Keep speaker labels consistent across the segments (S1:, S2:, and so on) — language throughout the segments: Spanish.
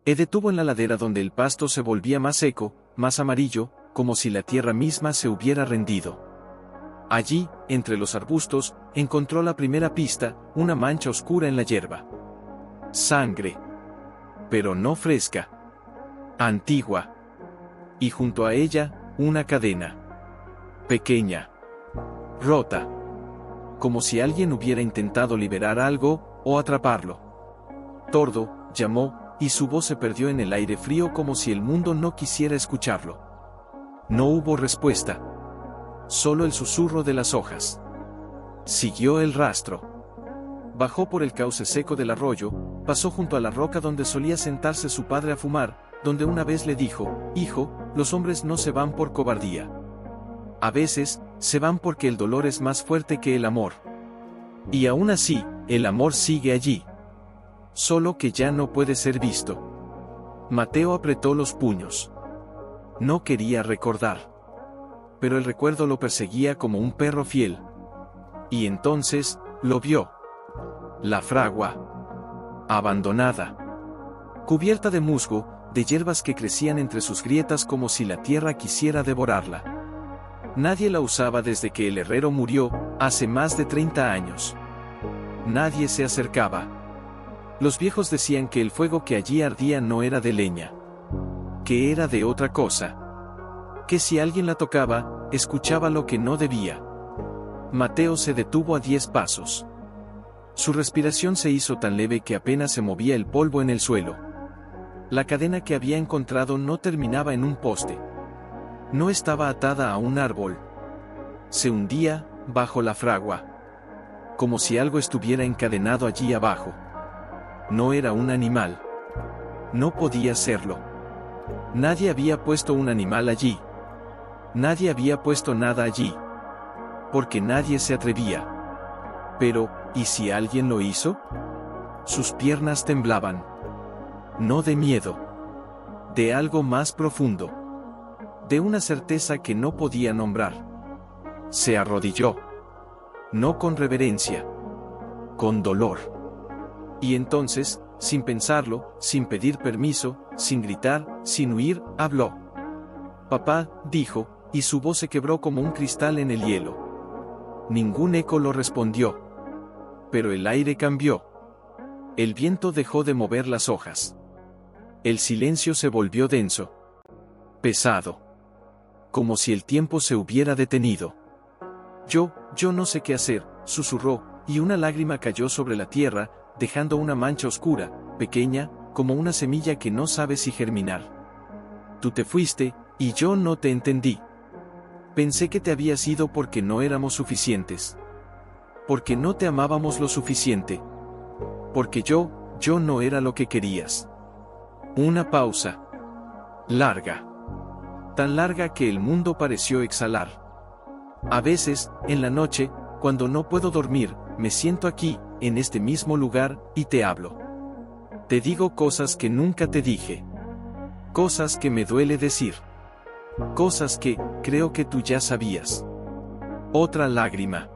S1: Detuvo en la ladera donde el pasto se volvía más seco, más amarillo, como si la tierra misma se hubiera rendido. Allí, entre los arbustos, encontró la primera pista, una mancha oscura en la hierba. Sangre. Pero no fresca. Antigua. Y junto a ella, una cadena. Pequeña. Rota. Como si alguien hubiera intentado liberar algo, o atraparlo. Tordo, llamó, y su voz se perdió en el aire frío como si el mundo no quisiera escucharlo. No hubo respuesta. Solo el susurro de las hojas. Siguió el rastro. Bajó por el cauce seco del arroyo, pasó junto a la roca donde solía sentarse su padre a fumar, donde una vez le dijo: «Hijo, los hombres no se van por cobardía. A veces, se van porque el dolor es más fuerte que el amor. Y aún así, el amor sigue allí. Solo que ya no puede ser visto». Mateo apretó los puños. No quería recordar. Pero el recuerdo lo perseguía como un perro fiel. Y entonces, lo vio. La fragua. Abandonada. Cubierta de musgo, de hierbas que crecían entre sus grietas como si la tierra quisiera devorarla. Nadie la usaba desde que el herrero murió, hace más de 30 años. Nadie se acercaba. Los viejos decían que el fuego que allí ardía no era de leña. Que era de otra cosa. Que si alguien la tocaba, escuchaba lo que no debía. Mateo se detuvo a 10 pasos. Su respiración se hizo tan leve que apenas se movía el polvo en el suelo. La cadena que había encontrado no terminaba en un poste. No estaba atada a un árbol. Se hundía, bajo la fragua. Como si algo estuviera encadenado allí abajo. No era un animal. No podía serlo. Nadie había puesto un animal allí. Nadie había puesto nada allí. Porque nadie se atrevía. Pero, ¿y si alguien lo hizo? Sus piernas temblaban. No de miedo. De algo más profundo. De una certeza que no podía nombrar. Se arrodilló. No con reverencia. Con dolor. Y entonces, sin pensarlo, sin pedir permiso, sin gritar, sin huir, habló. «Papá», dijo, y su voz se quebró como un cristal en el hielo. Ningún eco lo respondió. Pero el aire cambió. El viento dejó de mover las hojas. El silencio se volvió denso. Pesado. Como si el tiempo se hubiera detenido. Yo no sé qué hacer», susurró, y una lágrima cayó sobre la tierra, dejando una mancha oscura, pequeña, como una semilla que no sabe si germinar. «Tú te fuiste, y yo no te entendí. Pensé que te habías ido porque no éramos suficientes. Porque no te amábamos lo suficiente. Porque yo no era lo que querías». Una pausa. Larga. Tan larga que el mundo pareció exhalar. A veces, en la noche, cuando no puedo dormir, me siento aquí, en este mismo lugar, y te hablo. Te digo cosas que nunca te dije. Cosas que me duele decir. Cosas que, creo que tú ya sabías. Otra lágrima.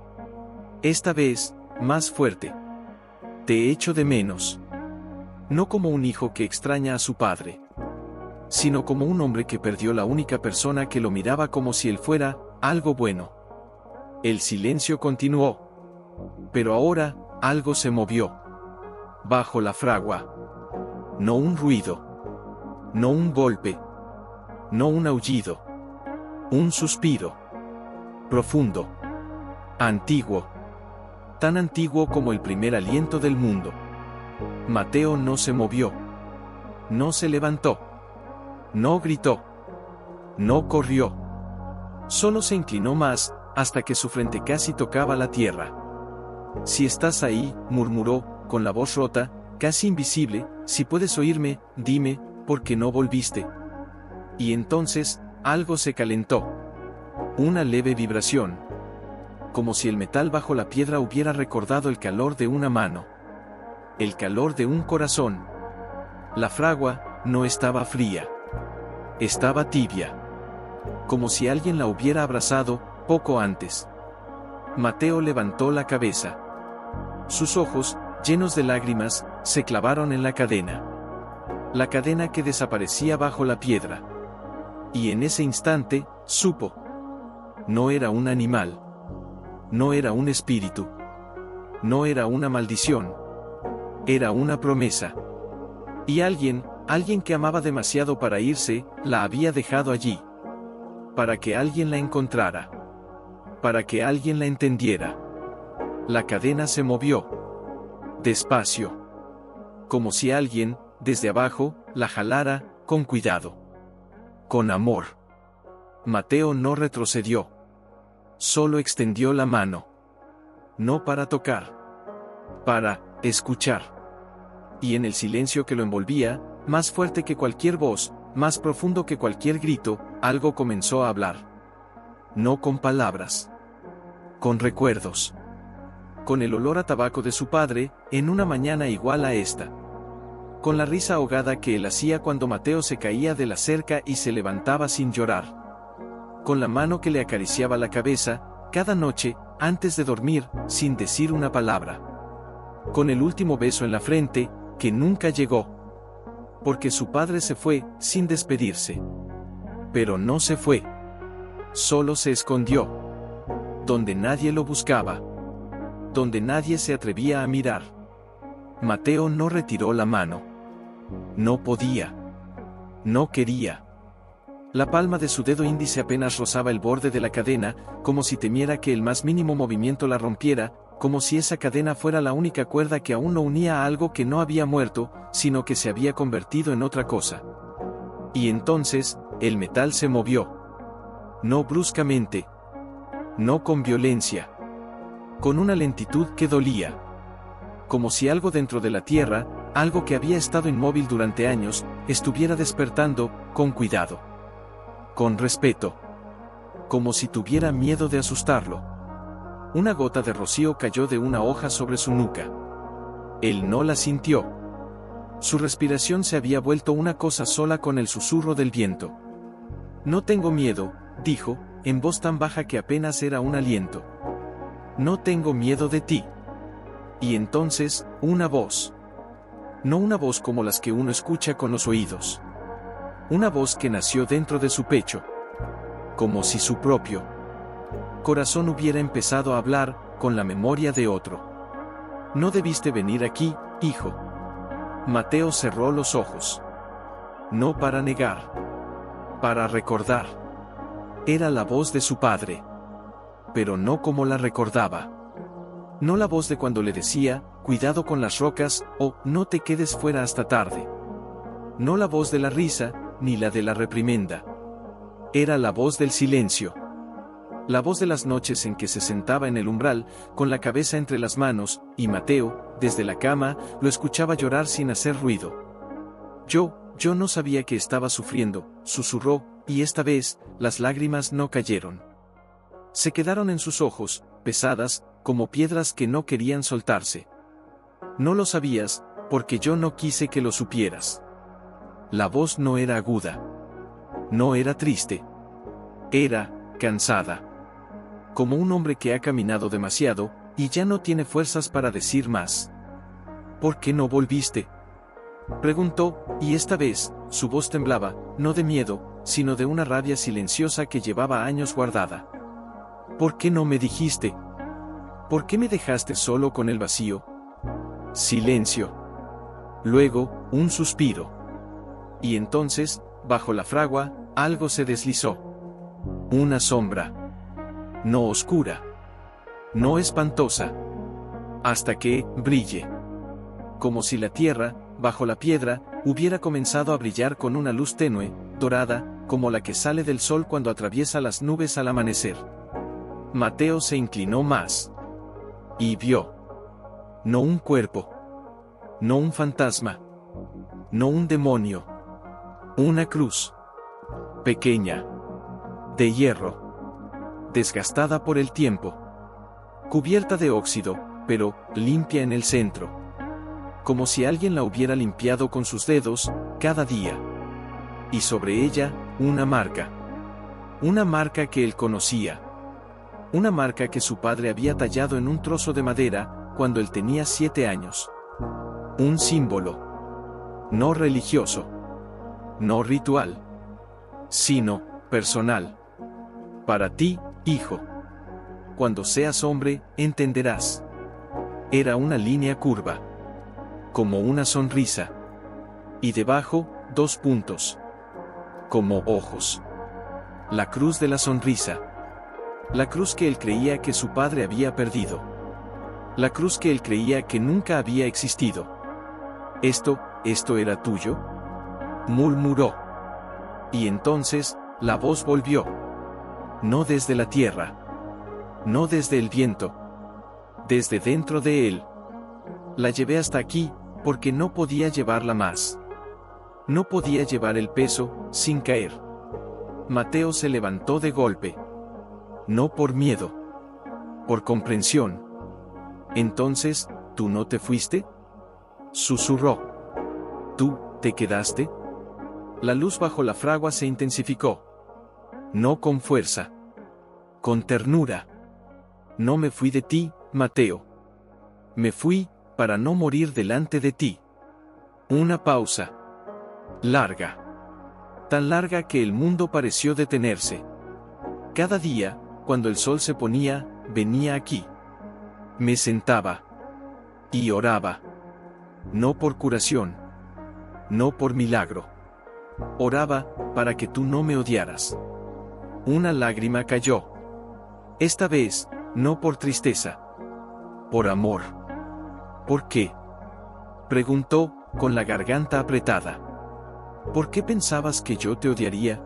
S1: Esta vez, más fuerte. Te echo de menos. No como un hijo que extraña a su padre. Sino como un hombre que perdió la única persona que lo miraba como si él fuera algo bueno. El silencio continuó. Pero ahora, algo se movió. Bajo la fragua. No un ruido. No un golpe. No un aullido. Un suspiro. Profundo. Antiguo. Tan antiguo como el primer aliento del mundo. Mateo no se movió. No se levantó. No gritó. No corrió. Solo se inclinó más, hasta que su frente casi tocaba la tierra. «Si estás ahí», murmuró, con la voz rota, casi invisible, «si puedes oírme, dime, ¿por qué no volviste?». Y entonces, algo se calentó. Una leve vibración. Como si el metal bajo la piedra hubiera recordado el calor de una mano. El calor de un corazón. La fragua no estaba fría. Estaba tibia. Como si alguien la hubiera abrazado, poco antes. Mateo levantó la cabeza. Sus ojos, llenos de lágrimas, se clavaron en la cadena. La cadena que desaparecía bajo la piedra. Y en ese instante, supo. No era un animal. No era un espíritu. No era una maldición. Era una promesa. Y alguien que amaba demasiado para irse, la había dejado allí. Para que alguien la encontrara. Para que alguien la entendiera. La cadena se movió. Despacio. Como si alguien, desde abajo, la jalara, con cuidado. Con amor. Mateo no retrocedió. Solo extendió la mano. No para tocar. Para escuchar. Y en el silencio que lo envolvía, más fuerte que cualquier voz, más profundo que cualquier grito, algo comenzó a hablar. No con palabras. Con recuerdos. Con el olor a tabaco de su padre, en una mañana igual a esta. Con la risa ahogada que él hacía cuando Mateo se caía de la cerca y se levantaba sin llorar. Con la mano que le acariciaba la cabeza, cada noche, antes de dormir, sin decir una palabra. Con el último beso en la frente, que nunca llegó. Porque su padre se fue, sin despedirse. Pero no se fue. Solo se escondió. Donde nadie lo buscaba. Donde nadie se atrevía a mirar. Mateo no retiró la mano. No podía. No quería. La palma de su dedo índice apenas rozaba el borde de la cadena, como si temiera que el más mínimo movimiento la rompiera, como si esa cadena fuera la única cuerda que aún lo unía a algo que no había muerto, sino que se había convertido en otra cosa. Y entonces, el metal se movió. No bruscamente. No con violencia. Con una lentitud que dolía. Como si algo dentro de la tierra, algo que había estado inmóvil durante años, estuviera despertando, con cuidado. Con respeto. Como si tuviera miedo de asustarlo. Una gota de rocío cayó de una hoja sobre su nuca. Él no la sintió. Su respiración se había vuelto una cosa sola con el susurro del viento. No tengo miedo, dijo, en voz tan baja que apenas era un aliento. No tengo miedo de ti. Y entonces, una voz. No una voz como las que uno escucha con los oídos. Una voz que nació dentro de su pecho. Como si su propio corazón hubiera empezado a hablar, con la memoria de otro. No debiste venir aquí, hijo. Mateo cerró los ojos. No para negar. Para recordar. Era la voz de su padre. Pero no como la recordaba. No la voz de cuando le decía, cuidado con las rocas, o no te quedes fuera hasta tarde. No la voz de la risa, ni la de la reprimenda. Era la voz del silencio. La voz de las noches en que se sentaba en el umbral, con la cabeza entre las manos, y Mateo, desde la cama, lo escuchaba llorar sin hacer ruido. Yo no sabía que estaba sufriendo, susurró, y esta vez, las lágrimas no cayeron. Se quedaron en sus ojos, pesadas, como piedras que no querían soltarse. No lo sabías, porque yo no quise que lo supieras. La voz no era aguda. No era triste. Era, cansada. Como un hombre que ha caminado demasiado, y ya no tiene fuerzas para decir más. ¿Por qué no volviste?, preguntó, y esta vez, su voz temblaba, no de miedo, sino de una rabia silenciosa que llevaba años guardada. ¿Por qué no me dijiste? ¿Por qué me dejaste solo con el vacío? Silencio. Luego, un suspiro. Y entonces, bajo la fragua, algo se deslizó. Una sombra. No oscura. No espantosa. Hasta que, brille. Como si la tierra, bajo la piedra, hubiera comenzado a brillar con una luz tenue, dorada, como la que sale del sol cuando atraviesa las nubes al amanecer. Mateo se inclinó más. Y vio. No un cuerpo. No un fantasma. No un demonio. Una cruz. Pequeña. De hierro. Desgastada por el tiempo. Cubierta de óxido, pero limpia en el centro. Como si alguien la hubiera limpiado con sus dedos, cada día. Y sobre ella, una marca. Una marca que él conocía. Una marca que su padre había tallado en un trozo de madera, cuando él tenía 7 años. Un símbolo. No religioso. No ritual. Sino, personal. Para ti, hijo. Cuando seas hombre, entenderás. Era una línea curva. Como una sonrisa. Y debajo, 2 puntos. Como ojos. La cruz de la sonrisa. La cruz que él creía que su padre había perdido. La cruz que él creía que nunca había existido. ¿Esto era tuyo?, murmuró. Y entonces, la voz volvió. No desde la tierra. No desde el viento. Desde dentro de él. La llevé hasta aquí, porque no podía llevarla más. No podía llevar el peso, sin caer. Mateo se levantó de golpe. No por miedo. Por comprensión. Entonces, ¿tú no te fuiste?, susurró. ¿Tú, te quedaste? La luz bajo la fragua se intensificó. No con fuerza. Con ternura. No me fui de ti, Mateo. Me fui, para no morir delante de ti. Una pausa. Larga. Tan larga que el mundo pareció detenerse. Cada día, cuando el sol se ponía, venía aquí. Me sentaba. Y oraba. No por curación. No por milagro. Oraba, para que tú no me odiaras. Una lágrima cayó. Esta vez, no por tristeza. Por amor. ¿Por qué?, preguntó, con la garganta apretada. ¿Por qué pensabas que yo te odiaría?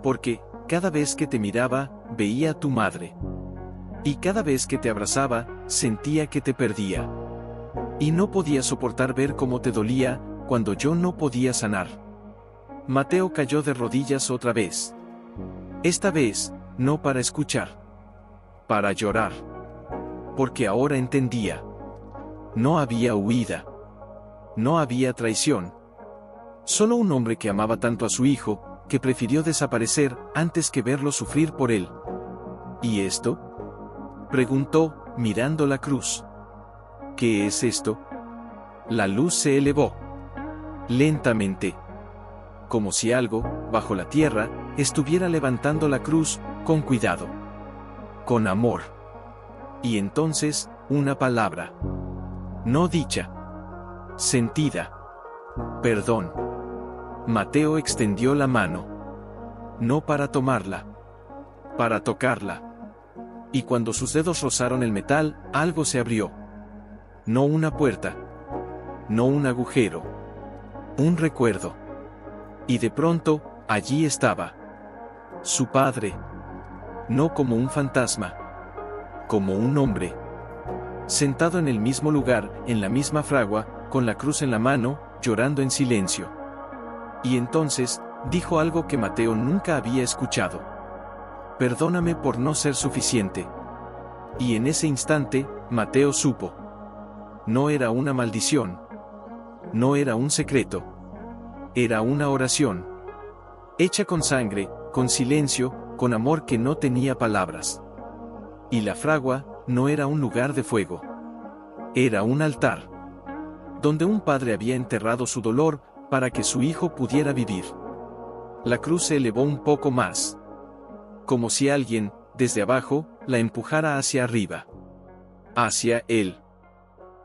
S1: Porque, cada vez que te miraba, veía a tu madre. Y cada vez que te abrazaba, sentía que te perdía. Y no podía soportar ver cómo te dolía, cuando yo no podía sanar. Mateo cayó de rodillas otra vez. Esta vez, no para escuchar. Para llorar. Porque ahora entendía. No había huida. No había traición. Solo un hombre que amaba tanto a su hijo, que prefirió desaparecer antes que verlo sufrir por él. ¿Y esto?, preguntó, mirando la cruz. ¿Qué es esto? La luz se elevó. Lentamente. Como si algo, bajo la tierra, estuviera levantando la cruz, con cuidado. Con amor. Y entonces, una palabra. No dicha. Sentida. Perdón. Mateo extendió la mano. No para tomarla. Para tocarla. Y cuando sus dedos rozaron el metal, algo se abrió. No una puerta. No un agujero. Un recuerdo. Y de pronto, allí estaba. Su padre. No como un fantasma. Como un hombre. Sentado en el mismo lugar, en la misma fragua, con la cruz en la mano, llorando en silencio. Y entonces, dijo algo que Mateo nunca había escuchado. Perdóname por no ser suficiente. Y en ese instante, Mateo supo. No era una maldición. No era un secreto. Era una oración. Hecha con sangre, con silencio, con amor que no tenía palabras. Y la fragua, no era un lugar de fuego. Era un altar. Donde un padre había enterrado su dolor, para que su hijo pudiera vivir. La cruz se elevó un poco más. Como si alguien, desde abajo, la empujara hacia arriba. Hacia él.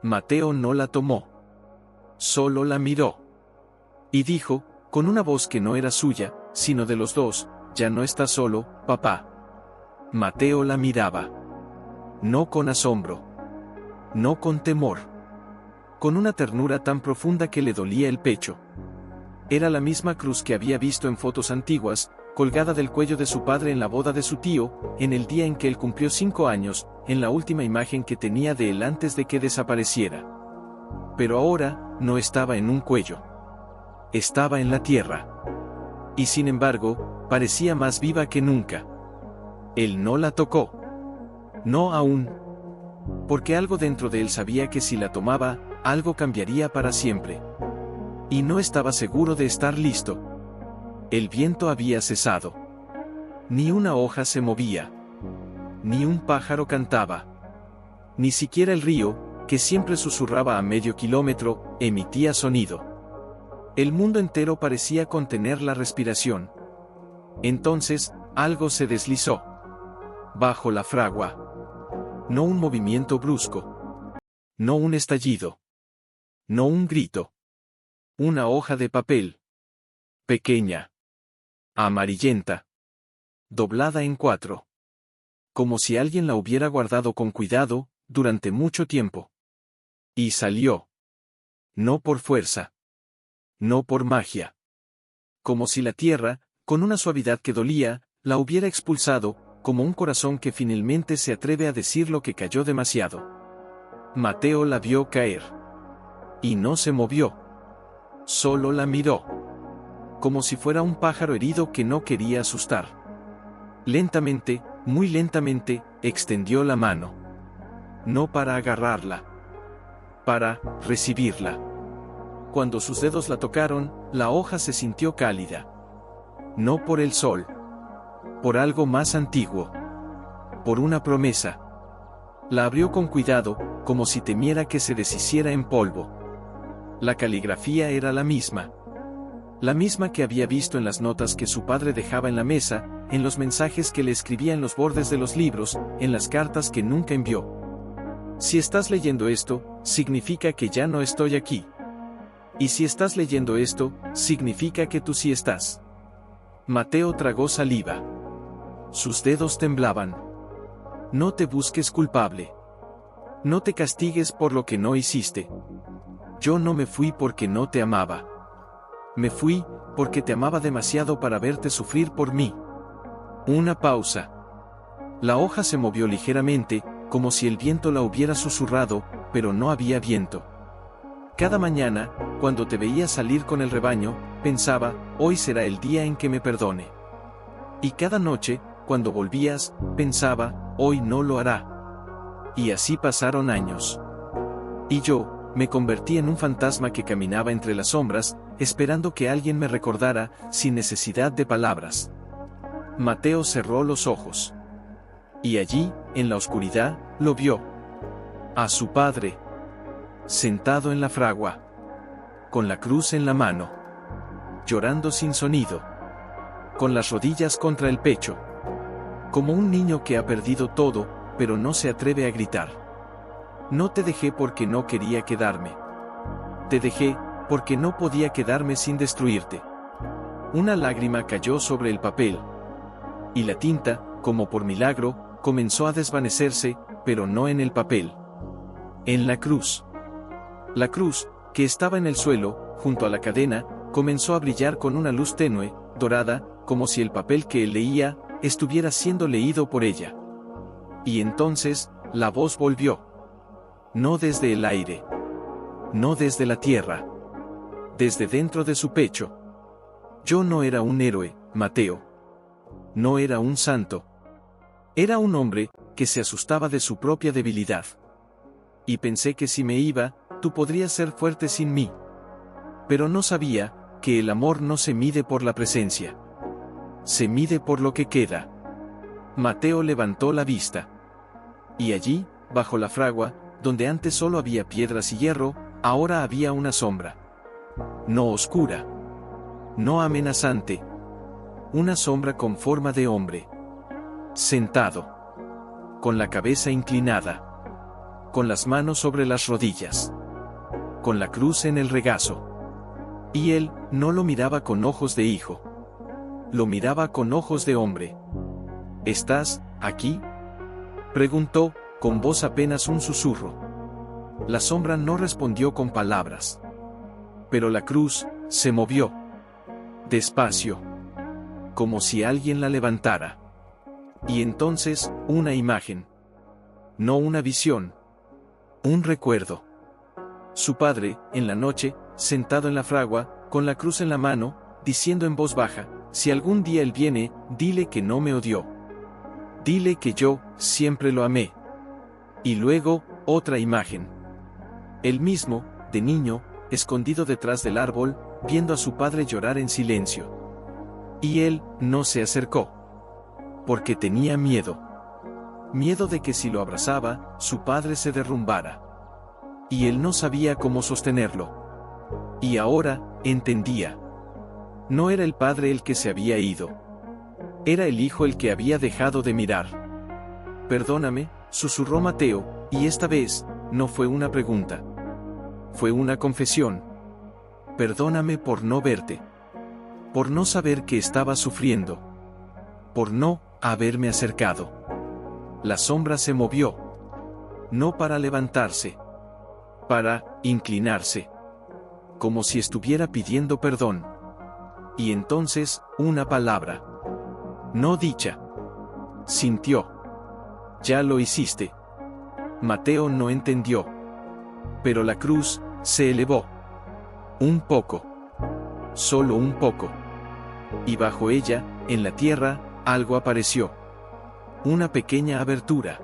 S1: Mateo no la tomó. Solo la miró. Y dijo, con una voz que no era suya, sino de los dos, ya no estás solo, papá. Mateo la miraba. No con asombro. No con temor. Con una ternura tan profunda que le dolía el pecho. Era la misma cruz que había visto en fotos antiguas, colgada del cuello de su padre en la boda de su tío, en el día en que él cumplió 5 años, en la última imagen que tenía de él antes de que desapareciera. Pero ahora, no estaba en un cuello. Estaba en la tierra. Y sin embargo, parecía más viva que nunca. Él no la tocó. No aún. Porque algo dentro de él sabía que si la tomaba, algo cambiaría para siempre. Y no estaba seguro de estar listo. El viento había cesado. Ni una hoja se movía. Ni un pájaro cantaba. Ni siquiera el río, que siempre susurraba a medio kilómetro, emitía sonido. El mundo entero parecía contener la respiración. Entonces, algo se deslizó. Bajo la fragua. No un movimiento brusco. No un estallido. No un grito. Una hoja de papel. Pequeña. Amarillenta. Doblada en 4. Como si alguien la hubiera guardado con cuidado, durante mucho tiempo. Y salió. No por fuerza. No por magia. Como si la tierra, con una suavidad que dolía, la hubiera expulsado, como un corazón que finalmente se atreve a decir lo que cayó demasiado. Mateo la vio caer. Y no se movió. Solo la miró. Como si fuera un pájaro herido que no quería asustar. Lentamente, muy lentamente, extendió la mano. No para agarrarla. Para recibirla. Cuando sus dedos la tocaron, la hoja se sintió cálida. No por el sol. Por algo más antiguo. Por una promesa. La abrió con cuidado, como si temiera que se deshiciera en polvo. La caligrafía era la misma. La misma que había visto en las notas que su padre dejaba en la mesa, en los mensajes que le escribía en los bordes de los libros, en las cartas que nunca envió. Si estás leyendo esto, significa que ya no estoy aquí. Y si estás leyendo esto, significa que tú sí estás. Mateo tragó saliva. Sus dedos temblaban. No te busques culpable. No te castigues por lo que no hiciste. Yo no me fui porque no te amaba. Me fui, porque te amaba demasiado para verte sufrir por mí. Una pausa. La hoja se movió ligeramente, como si el viento la hubiera susurrado, pero no había viento. Cada mañana, cuando te veía salir con el rebaño, pensaba, hoy será el día en que me perdone. Y cada noche, cuando volvías, pensaba, hoy no lo hará. Y así pasaron años. Y yo, me convertí en un fantasma que caminaba entre las sombras, esperando que alguien me recordara, sin necesidad de palabras. Mateo cerró los ojos. Y allí, en la oscuridad, lo vio. A su padre. Sentado en la fragua. Con la cruz en la mano. Llorando sin sonido. Con las rodillas contra el pecho. Como un niño que ha perdido todo, pero no se atreve a gritar. No te dejé porque no quería quedarme. Te dejé, porque no podía quedarme sin destruirte. Una lágrima cayó sobre el papel. Y la tinta, como por milagro, comenzó a desvanecerse, pero no en el papel. En la cruz. La cruz, que estaba en el suelo, junto a la cadena, comenzó a brillar con una luz tenue, dorada, como si el papel que él leía, estuviera siendo leído por ella. Y entonces, la voz volvió. No desde el aire. No desde la tierra. Desde dentro de su pecho. Yo no era un héroe, Mateo. No era un santo. Era un hombre, que se asustaba de su propia debilidad. Y pensé que si me iba, tú podrías ser fuerte sin mí. Pero no sabía, que el amor no se mide por la presencia. Se mide por lo que queda. Mateo levantó la vista. Y allí, bajo la fragua, donde antes solo había piedras y hierro, ahora había una sombra. No oscura. No amenazante. Una sombra con forma de hombre. Sentado. Con la cabeza inclinada. Con las manos sobre las rodillas. Con la cruz en el regazo. Y él, no lo miraba con ojos de hijo. Lo miraba con ojos de hombre. ¿Estás aquí?, preguntó, con voz apenas un susurro. La sombra no respondió con palabras. Pero la cruz, se movió. Despacio. Como si alguien la levantara. Y entonces, una imagen. No una visión. Un recuerdo. Su padre, en la noche, sentado en la fragua, con la cruz en la mano, diciendo en voz baja, si algún día él viene, dile que no me odió. Dile que yo, siempre lo amé. Y luego, otra imagen. Él mismo, de niño, escondido detrás del árbol, viendo a su padre llorar en silencio. Y él, no se acercó. Porque tenía miedo. Miedo de que si lo abrazaba, su padre se derrumbara. Y él no sabía cómo sostenerlo. Y ahora, entendía. No era el padre el que se había ido. Era el hijo el que había dejado de mirar. Perdóname, susurró Mateo, y esta vez, no fue una pregunta. Fue una confesión. Perdóname por no verte. Por no saber que estaba sufriendo. Por no haberme acercado. La sombra se movió. No para levantarse. Para inclinarse. Como si estuviera pidiendo perdón. Y entonces, una palabra. No dicha. Sintió. Ya lo hiciste. Mateo no entendió. Pero la cruz se elevó. Un poco. Solo un poco. Y bajo ella, en la tierra, algo apareció. Una pequeña abertura.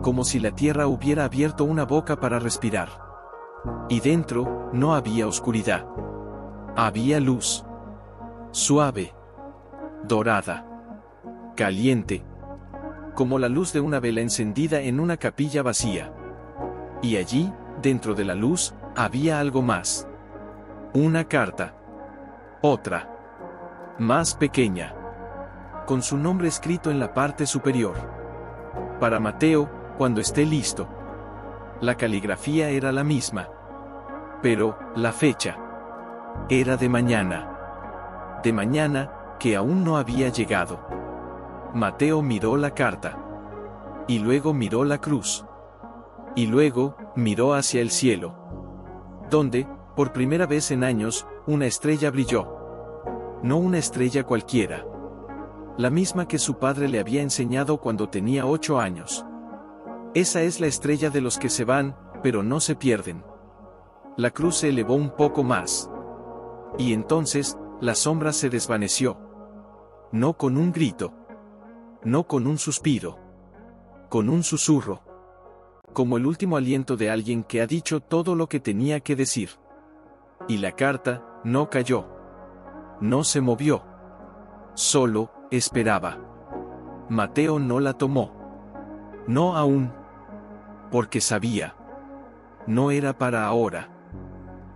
S1: Como si la tierra hubiera abierto una boca para respirar. Y dentro, no había oscuridad. Había luz. Suave. Dorada. Caliente. Como la luz de una vela encendida en una capilla vacía. Y allí, dentro de la luz, había algo más. Una carta. Otra. Más pequeña. Con su nombre escrito en la parte superior. Para Mateo, cuando esté listo. La caligrafía era la misma. Pero, la fecha. Era de mañana. De mañana, que aún no había llegado. Mateo miró la carta. Y luego miró la cruz. Y luego, miró hacia el cielo. Donde, por primera vez en años, una estrella brilló. No una estrella cualquiera. La misma que su padre le había enseñado cuando tenía 8 años. Esa es la estrella de los que se van, pero no se pierden. La cruz se elevó un poco más. Y entonces, la sombra se desvaneció. No con un grito. No con un suspiro. Con un susurro. Como el último aliento de alguien que ha dicho todo lo que tenía que decir. Y la carta, no cayó. No se movió. Solo, esperaba. Mateo no la tomó. No aún. Porque sabía. No era para ahora.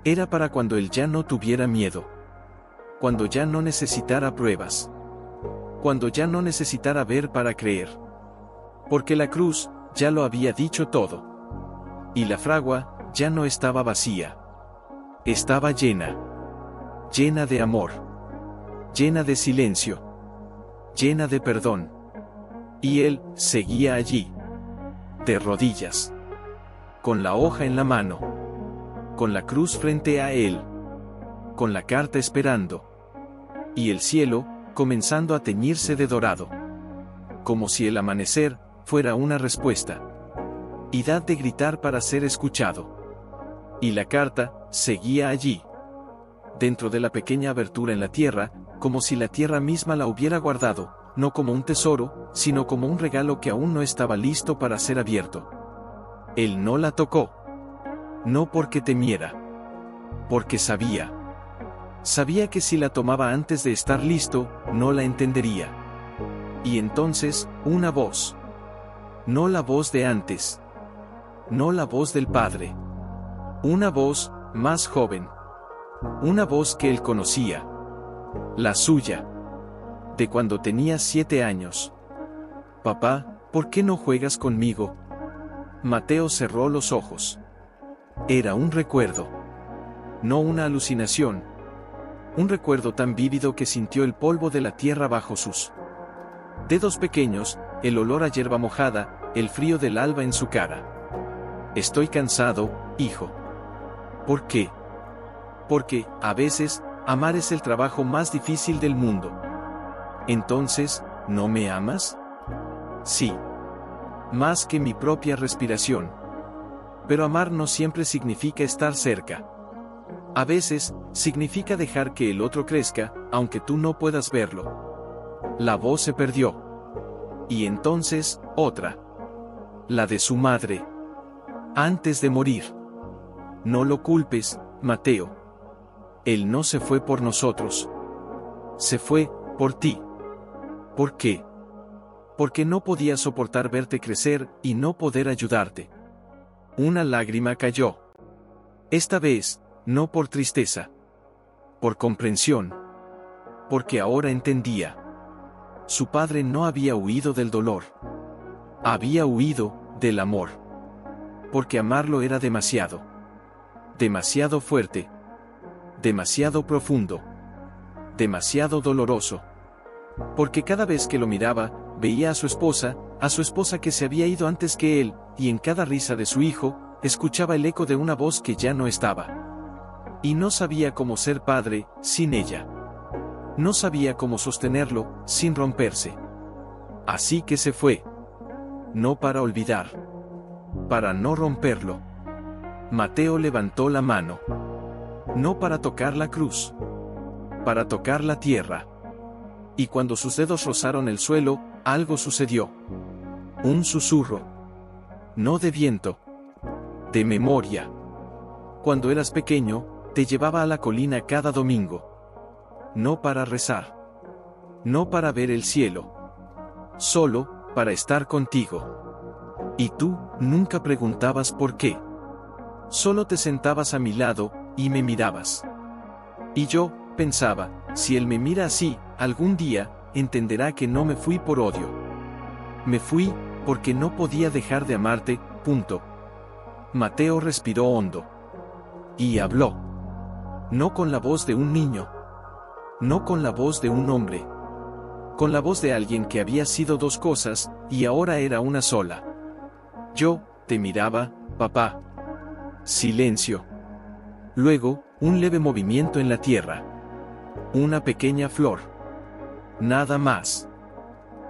S1: Era para cuando él ya no tuviera miedo. Cuando ya no necesitara pruebas. Cuando ya no necesitara ver para creer. Porque la cruz, ya lo había dicho todo. Y la fragua, ya no estaba vacía. Estaba llena. Llena de amor. Llena de silencio. Llena de perdón. Y él, seguía allí. De rodillas. Con la hoja en la mano. Con la cruz frente a él. Con la carta esperando. Y el cielo, comenzando a teñirse de dorado. Como si el amanecer, fuera una respuesta. Y dad de gritar para ser escuchado. Y la carta, seguía allí. Dentro de la pequeña abertura en la tierra, como si la tierra misma la hubiera guardado, no como un tesoro, sino como un regalo que aún no estaba listo para ser abierto. Él no la tocó. No porque temiera. Porque sabía. Sabía que si la tomaba antes de estar listo, no la entendería. Y entonces, una voz. No la voz de antes. No la voz del padre. Una voz, más joven. Una voz que él conocía. La suya. De cuando tenía 7 años. Papá, ¿por qué no juegas conmigo? Mateo cerró los ojos. Era un recuerdo. No una alucinación. Un recuerdo tan vívido que sintió el polvo de la tierra bajo sus dedos pequeños, el olor a hierba mojada, el frío del alba en su cara. Estoy cansado, hijo. ¿Por qué? Porque, a veces, amar es el trabajo más difícil del mundo. Entonces, ¿no me amas? Sí. Más que mi propia respiración. Pero amar no siempre significa estar cerca. A veces, significa dejar que el otro crezca, aunque tú no puedas verlo. La voz se perdió. Y entonces, otra. La de su madre. Antes de morir. No lo culpes, Mateo. Él no se fue por nosotros. Se fue, por ti. ¿Por qué? Porque no podía soportar verte crecer y no poder ayudarte. Una lágrima cayó. Esta vez, no por tristeza, por comprensión, porque ahora entendía. Su padre no había huido del dolor. Había huido del amor. Porque amarlo era demasiado. Demasiado fuerte. Demasiado profundo. Demasiado doloroso. Porque cada vez que lo miraba, veía a su esposa que se había ido antes que él, y en cada risa de su hijo, escuchaba el eco de una voz que ya no estaba. Y no sabía cómo ser padre sin ella. No sabía cómo sostenerlo sin romperse. Así que se fue. No para olvidar. Para no romperlo. Mateo levantó la mano. No para tocar la cruz. Para tocar la tierra. Y cuando sus dedos rozaron el suelo, algo sucedió. Un susurro. No de viento. De memoria. Cuando eras pequeño, te llevaba a la colina cada domingo. No para rezar. No para ver el cielo. Solo, para estar contigo. Y tú, nunca preguntabas por qué. Solo te sentabas a mi lado, y me mirabas. Y yo, pensaba, si él me mira así, algún día, entenderá que no me fui por odio. Me fui, porque no podía dejar de amarte, punto. Mateo respiró hondo. Y habló. No con la voz de un niño. No con la voz de un hombre. Con la voz de alguien que había sido dos cosas, y ahora era una sola. Yo, te miraba, papá. Silencio. Luego, un leve movimiento en la tierra. Una pequeña flor. Nada más.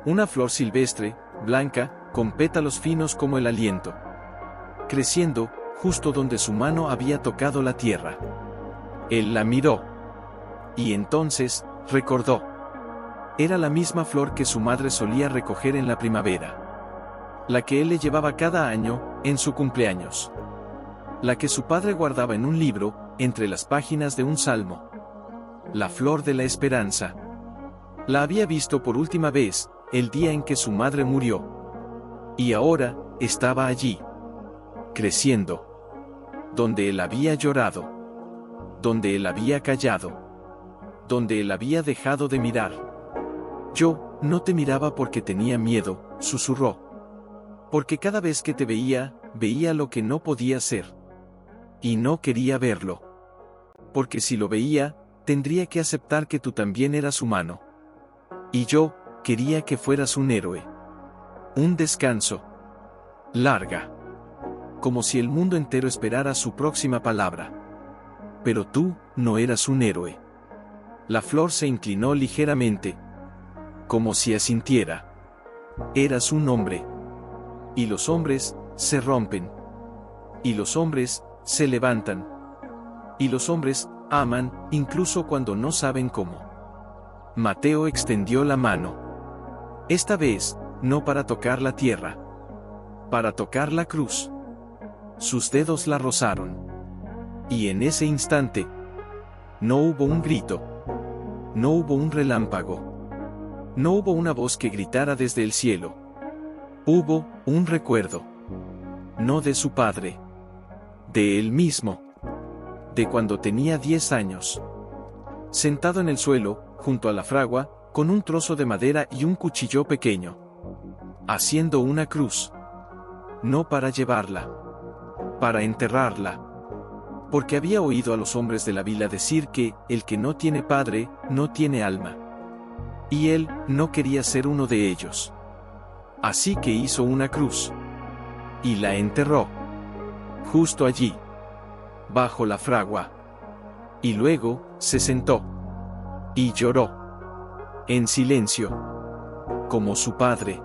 S1: Una flor silvestre, blanca, con pétalos finos como el aliento. Creciendo, justo donde su mano había tocado la tierra. Él la miró. Y entonces, recordó. Era la misma flor que su madre solía recoger en la primavera. La que él le llevaba cada año, en su cumpleaños. La que su padre guardaba en un libro, entre las páginas de un salmo. La flor de la esperanza. La había visto por última vez, el día en que su madre murió. Y ahora, estaba allí. Creciendo. Donde él había llorado. Donde él había callado. Donde él había dejado de mirar. Yo, no te miraba porque tenía miedo, susurró. Porque cada vez que te veía, veía lo que no podía ser. Y no quería verlo. Porque si lo veía, tendría que aceptar que tú también eras humano. Y yo, quería que fueras un héroe. Un descanso. Larga. Como si el mundo entero esperara su próxima palabra. Pero tú, no eras un héroe. La flor se inclinó ligeramente. Como si asintiera. Eras un hombre. Y los hombres, se rompen. Y los hombres, se levantan. Y los hombres, aman, incluso cuando no saben cómo. Mateo extendió la mano. Esta vez, no para tocar la tierra. Para tocar la cruz. Sus dedos la rozaron. Y en ese instante, no hubo un grito. No hubo un relámpago. No hubo una voz que gritara desde el cielo. Hubo un recuerdo. No de su padre. De él mismo. De cuando tenía 10 años. Sentado en el suelo, junto a la fragua, con un trozo de madera y un cuchillo pequeño. Haciendo una cruz. No para llevarla. Para enterrarla. Porque había oído a los hombres de la vila decir que, el que no tiene padre, no tiene alma. Y él, no quería ser uno de ellos. Así que hizo una cruz. Y la enterró. Justo allí. Bajo la fragua. Y luego, se sentó. Y lloró. En silencio. Como su padre.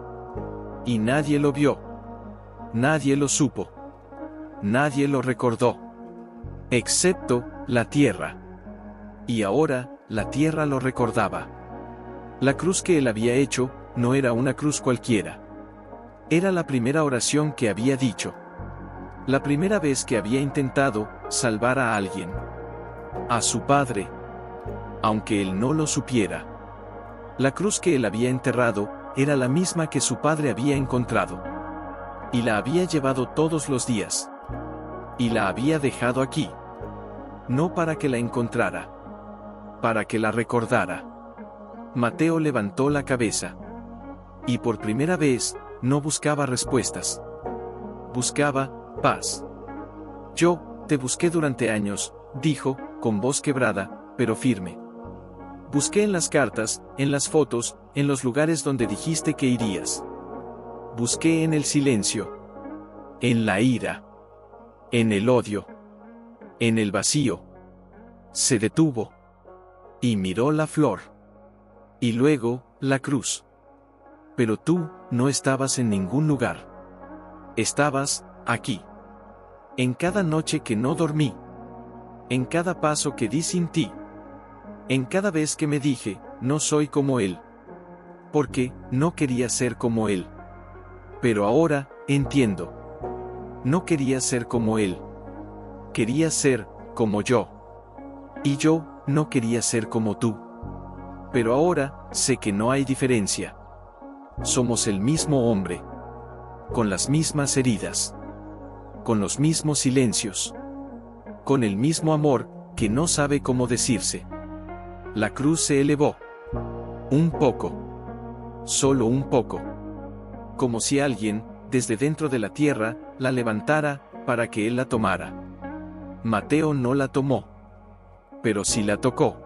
S1: Y nadie lo vio. Nadie lo supo. Nadie lo recordó. Excepto, la tierra. Y ahora, la tierra lo recordaba. La cruz que él había hecho, no era una cruz cualquiera. Era la primera oración que había dicho. La primera vez que había intentado, salvar a alguien. A su padre. Aunque él no lo supiera. La cruz que él había enterrado, era la misma que su padre había encontrado. Y la había llevado todos los días. Y la había dejado aquí. no para que la encontrara, para que la recordara. Mateo levantó la cabeza. Y por primera vez, no buscaba respuestas. Buscaba paz. Yo te busqué durante años, dijo, con voz quebrada, pero firme. Busqué en las cartas, en las fotos, en los lugares donde dijiste que irías. Busqué en el silencio, en la ira, en el odio, en el vacío. Se detuvo y miró la flor. Y luego, la cruz. Pero tú no estabas en ningún lugar. Estabas aquí. En cada noche que no dormí. En cada paso que di sin ti. En cada vez que me dije, no soy como él. Porque no quería ser como él. Pero ahora, entiendo. No quería ser como él. Quería ser como yo. Y yo no quería ser como tú. Pero ahora, sé que no hay diferencia. Somos el mismo hombre. Con las mismas heridas. Con los mismos silencios. Con el mismo amor, que no sabe cómo decirse. La cruz se elevó. Un poco. Solo un poco. Como si alguien, desde dentro de la tierra, la levantara, para que él la tomara. Mateo no la tomó. Pero sí la tocó.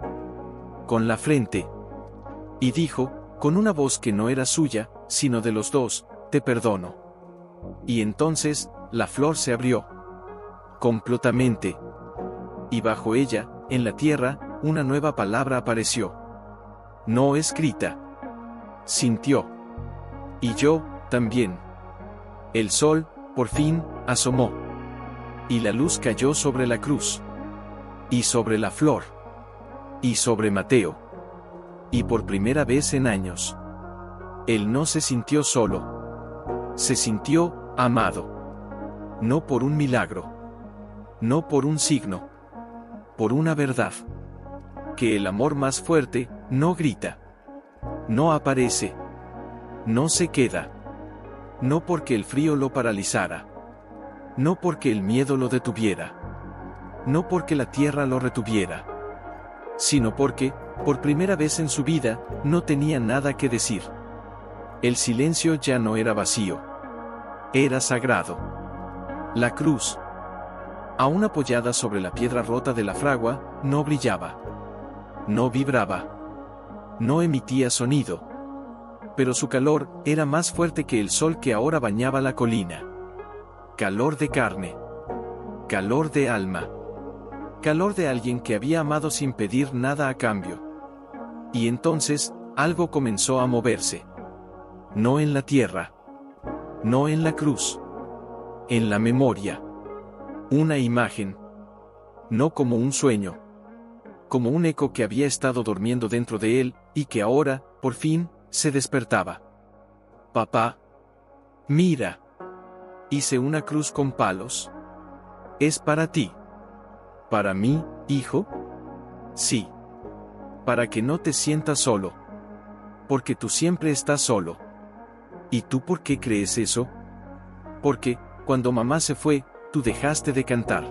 S1: Con la frente. Y dijo, con una voz que no era suya, sino de los dos, te perdono. Y entonces, la flor se abrió. Completamente. Y bajo ella, en la tierra, una nueva palabra apareció. No escrita. Sintió. Y yo, también. El sol, por fin, asomó. Y la luz cayó sobre la cruz. Y sobre la flor. Y sobre Mateo. Y por primera vez en años. Él no se sintió solo. Se sintió amado. No por un milagro. No por un signo. Por una verdad. Que el amor más fuerte, no grita. No aparece. No se queda. No porque el frío lo paralizara. No porque el miedo lo detuviera. No porque la tierra lo retuviera. Sino porque, por primera vez en su vida, no tenía nada que decir. El silencio ya no era vacío. Era sagrado. La cruz, aún apoyada sobre la piedra rota de la fragua, no brillaba. No vibraba. No emitía sonido. Pero su calor era más fuerte que el sol que ahora bañaba la colina. Calor de carne. Calor de alma. Calor de alguien que había amado sin pedir nada a cambio. Y entonces, algo comenzó a moverse. No en la tierra. No en la cruz. En la memoria. Una imagen. No como un sueño. Como un eco que había estado durmiendo dentro de él, y que ahora, por fin, se despertaba. Papá. Mira. Hice una cruz con palos. Es para ti. ¿Para mí, hijo? Sí. Para que no te sientas solo. Porque tú siempre estás solo. ¿Y tú por qué crees eso? Porque, cuando mamá se fue, tú dejaste de cantar.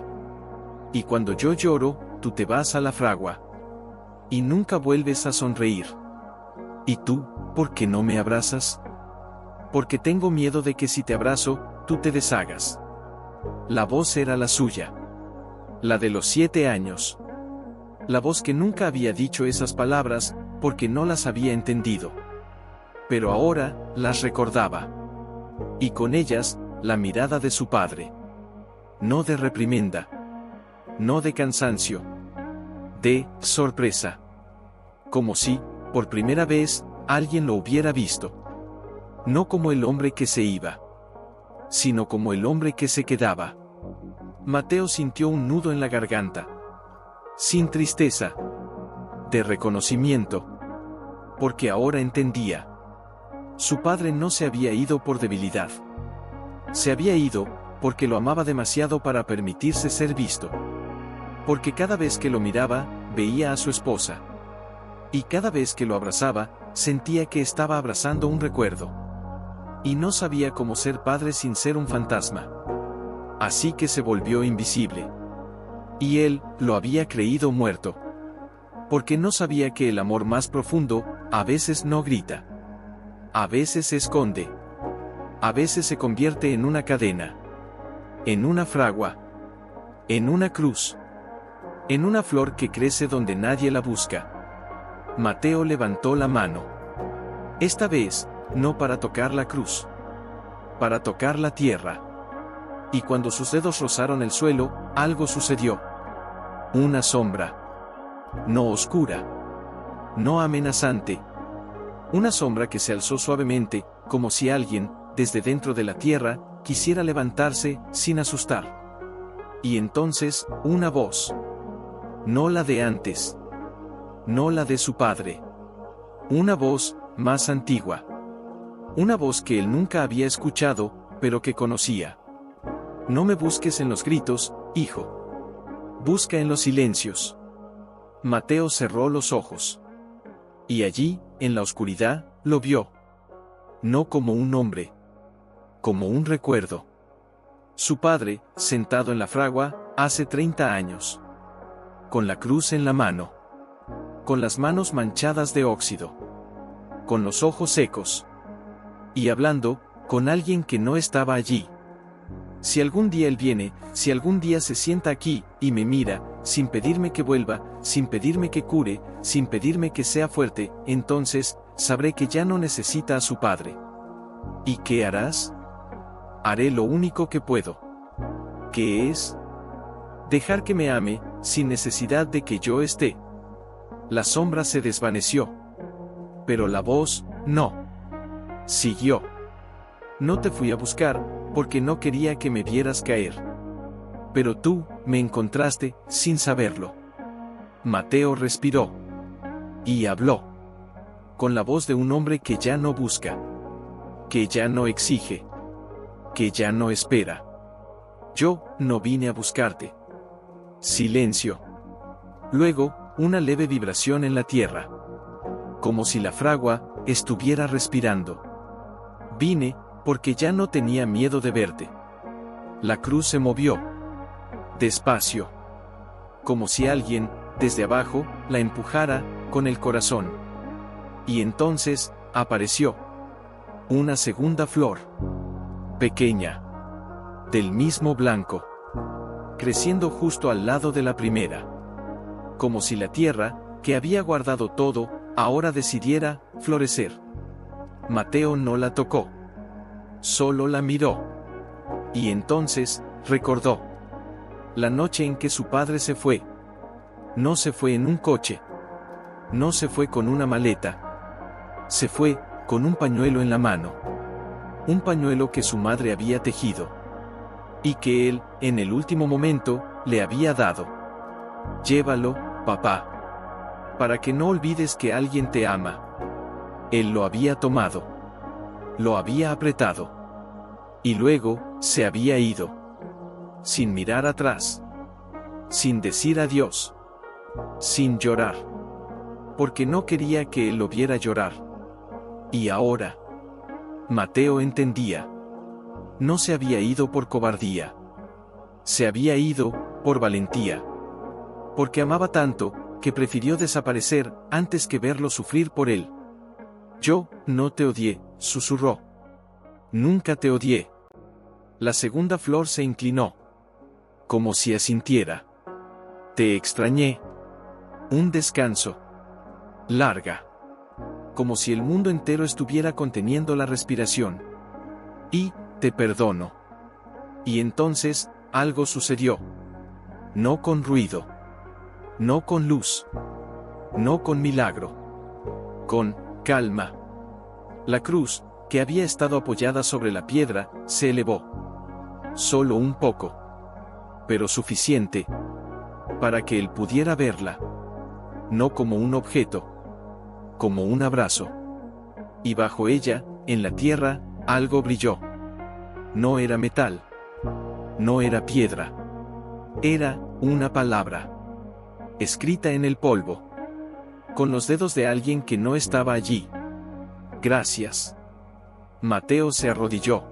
S1: Y cuando yo lloro, tú te vas a la fragua. Y nunca vuelves a sonreír. ¿Y tú, por qué no me abrazas? Porque tengo miedo de que si te abrazo, tú te deshagas. La voz era la suya. La de los 7 años. La voz que nunca había dicho esas palabras, porque no las había entendido. Pero ahora, las recordaba. Y con ellas, la mirada de su padre. No de reprimenda. No de cansancio. De sorpresa. Como si, por primera vez, alguien lo hubiera visto. No como el hombre que se iba. Sino como el hombre que se quedaba. Mateo sintió un nudo en la garganta. Sin tristeza. De reconocimiento. Porque ahora entendía. Su padre no se había ido por debilidad. Se había ido, porque lo amaba demasiado para permitirse ser visto. Porque cada vez que lo miraba, veía a su esposa. Y cada vez que lo abrazaba, sentía que estaba abrazando un recuerdo. Y no sabía cómo ser padre sin ser un fantasma. Así que se volvió invisible. Y él lo había creído muerto. Porque no sabía que el amor más profundo, a veces no grita. A veces se esconde. A veces se convierte en una cadena. En una fragua. En una cruz. En una flor que crece donde nadie la busca. Mateo levantó la mano. Esta vez, no para tocar la cruz. Para tocar la tierra. Y cuando sus dedos rozaron el suelo, algo sucedió. Una sombra. No oscura. No amenazante. Una sombra que se alzó suavemente, como si alguien, desde dentro de la tierra, quisiera levantarse, sin asustar. Y entonces, una voz. No la de antes. No la de su padre. Una voz, más antigua. Una voz que él nunca había escuchado, pero que conocía. No me busques en los gritos, hijo. Busca en los silencios. Mateo cerró los ojos. Y allí, en la oscuridad, lo vio. No como un hombre. Como un recuerdo. Su padre, sentado en la fragua, hace 30 años. Con la cruz en la mano. Con las manos manchadas de óxido. Con los ojos secos. Y hablando, con alguien que no estaba allí. Si algún día él viene, si algún día se sienta aquí, y me mira, sin pedirme que vuelva, sin pedirme que cure, sin pedirme que sea fuerte, entonces, sabré que ya no necesita a su padre. ¿Y qué harás? Haré lo único que puedo. ¿Qué es? Dejar que me ame, sin necesidad de que yo esté. La sombra se desvaneció. Pero la voz, no. Siguió. No te fui a buscar, porque no quería que me vieras caer. Pero tú, me encontraste, sin saberlo. Mateo respiró. Y habló. Con la voz de un hombre que ya no busca. Que ya no exige. Que ya no espera. Yo, no vine a buscarte. Silencio. Luego, una leve vibración en la tierra. Como si la fragua, estuviera respirando. Vine, porque ya no tenía miedo de verte. La cruz se movió. Despacio. Como si alguien, desde abajo, la empujara, con el corazón. Y entonces, apareció. Una segunda flor. Pequeña. Del mismo blanco. Creciendo justo al lado de la primera. Como si la tierra, que había guardado todo, ahora decidiera, florecer. Mateo no la tocó. Solo la miró. Y entonces, recordó. La noche en que su padre se fue. No se fue en un coche. No se fue con una maleta. Se fue, con un pañuelo en la mano. Un pañuelo que su madre había tejido. Y que él, en el último momento, le había dado. Llévalo, papá. Para que no olvides que alguien te ama. Él lo había tomado. Lo había apretado. Y luego, se había ido. Sin mirar atrás. Sin decir adiós. Sin llorar. Porque no quería que él lo viera llorar. Y ahora. Mateo entendía. No se había ido por cobardía. Se había ido, por valentía. Porque amaba tanto, que prefirió desaparecer, antes que verlo sufrir por él. Yo, no te odié, susurró. Nunca te odié. La segunda flor se inclinó. Como si asintiera. Te extrañé. Un descanso. Larga. Como si el mundo entero estuviera conteniendo la respiración. Y, te perdono. Y entonces, algo sucedió. No con ruido. No con luz. No con milagro. Con calma. La cruz, que había estado apoyada sobre la piedra, se elevó. Solo un poco. Pero suficiente. Para que él pudiera verla. No como un objeto. Como un abrazo. Y bajo ella, en la tierra, algo brilló. No era metal. No era piedra. Era una palabra. Escrita en el polvo. Con los dedos de alguien que no estaba allí. Gracias. Mateo se arrodilló.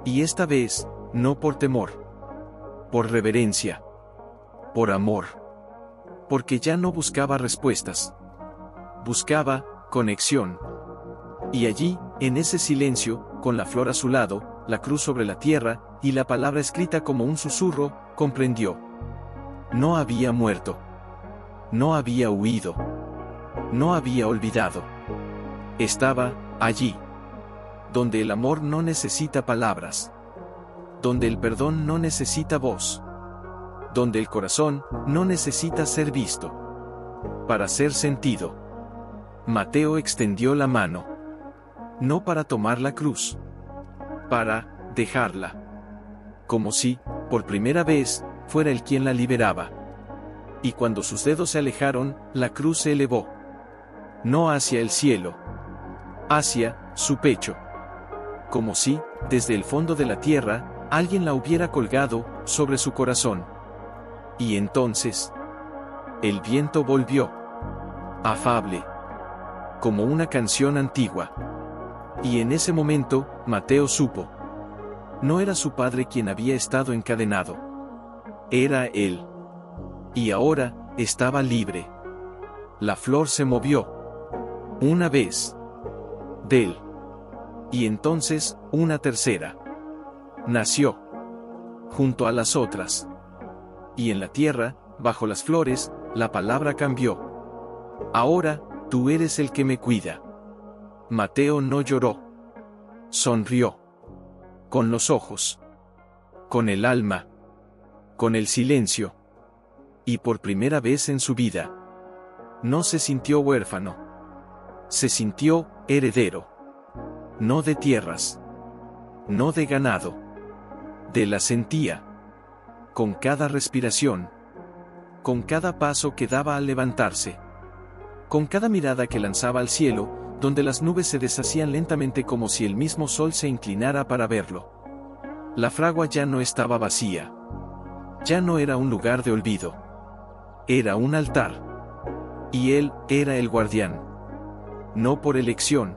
S1: Y esta vez, no por temor. Por reverencia. por amor. Porque ya no buscaba respuestas. Buscaba conexión. Y allí, en ese silencio, con la flor a su lado, la cruz sobre la tierra, y la palabra escrita como un susurro, comprendió. No había muerto. No había huido. No había olvidado. Estaba allí. Donde el amor no necesita palabras. Donde el perdón no necesita voz. Donde el corazón no necesita ser visto. Para ser sentido. Mateo extendió la mano. No para tomar la cruz. Para dejarla. Como si, por primera vez, fuera él quien la liberaba. Y cuando sus dedos se alejaron, la cruz se elevó. No hacia el cielo. Hacia su pecho. Como si, desde el fondo de la tierra, alguien la hubiera colgado sobre su corazón. Y entonces, el viento volvió. Afable. Como una canción antigua. Y en ese momento, Mateo supo. No era su padre quien había estado encadenado. Era él. Y ahora, estaba libre. La flor se movió. Una vez. De él. Y entonces, una tercera. Nació. Junto a las otras. Y en la tierra, bajo las flores, la palabra cambió. Ahora, tú eres el que me cuida. Mateo no lloró. Sonrió. Con los ojos. Con el alma. Con el silencio. Y por primera vez en su vida, no se sintió huérfano. Se sintió heredero. No de tierras. No de ganado. De la sentía. Con cada respiración. Con cada paso que daba al levantarse. Con cada mirada que lanzaba al cielo, donde las nubes se deshacían lentamente como si el mismo sol se inclinara para verlo. La fragua ya no estaba vacía. Ya no era un lugar de olvido. Era un altar. Y él era el guardián. No por elección.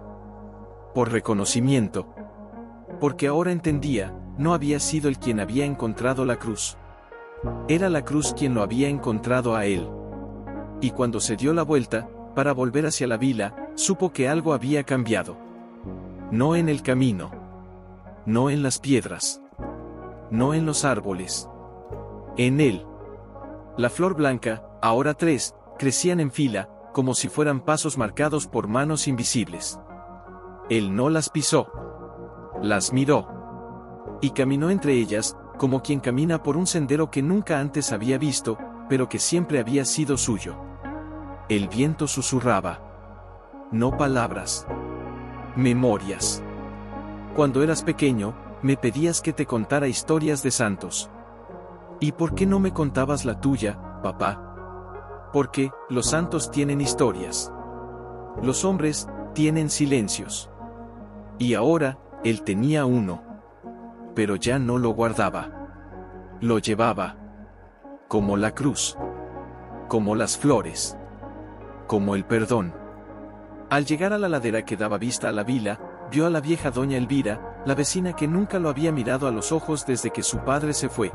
S1: Por reconocimiento. Porque ahora entendía, no había sido él quien había encontrado la cruz. Era la cruz quien lo había encontrado a él. Y cuando se dio la vuelta, para volver hacia la vila, supo que algo había cambiado. No en el camino. No en las piedras. No en los árboles. En él. La flor blanca, ahora 3, crecían en fila, como si fueran pasos marcados por manos invisibles. Él no las pisó. Las miró. Y caminó entre ellas, como quien camina por un sendero que nunca antes había visto, pero que siempre había sido suyo. El viento susurraba. No palabras. Memorias. Cuando eras pequeño, me pedías que te contara historias de santos. ¿Y por qué no me contabas la tuya, papá? Porque los santos tienen historias. Los hombres tienen silencios. Y ahora, él tenía uno. Pero ya no lo guardaba. Lo llevaba. Como la cruz. Como las flores. Como el perdón. Al llegar a la ladera que daba vista a la vila, vio a la vieja doña Elvira, la vecina que nunca lo había mirado a los ojos desde que su padre se fue.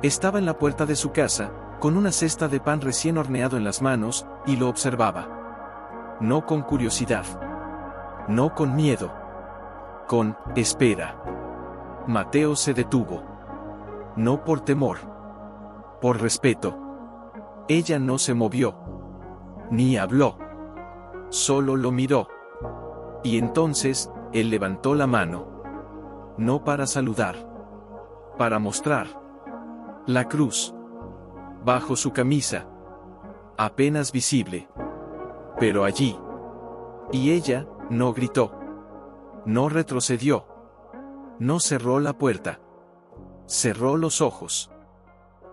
S1: Estaba en la puerta de su casa, con una cesta de pan recién horneado en las manos, y lo observaba. No con curiosidad. No con miedo. Con espera. Mateo se detuvo. No por temor. Por respeto. Ella no se movió. Ni habló. Solo lo miró. Y entonces, él levantó la mano. No para saludar. Para mostrar. La cruz. Bajo su camisa. Apenas visible. Pero allí. Y ella, no gritó. No retrocedió. No cerró la puerta. Cerró los ojos.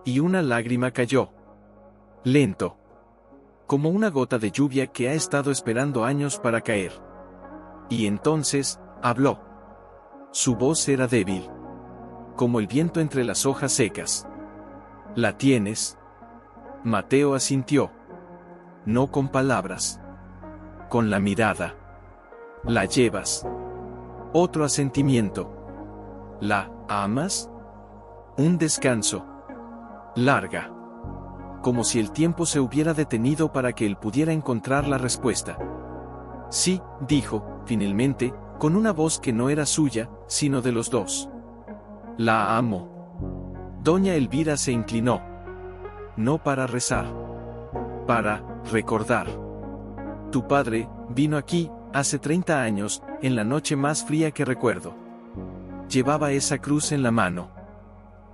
S1: Y una lágrima cayó. Lento. Como una gota de lluvia que ha estado esperando años para caer. Y entonces, habló. Su voz era débil. Como el viento entre las hojas secas. ¿La tienes? Mateo asintió. No con palabras. Con la mirada. ¿La llevas? Otro asentimiento. ¿La amas? Un descanso. Larga. como si el tiempo se hubiera detenido para que él pudiera encontrar la respuesta. Sí, dijo, finalmente, con una voz que no era suya, sino de los dos. La amo. Doña Elvira se inclinó. No para rezar. Para recordar. Tu padre vino aquí, hace 30 años, en la noche más fría que recuerdo. Llevaba esa cruz en la mano.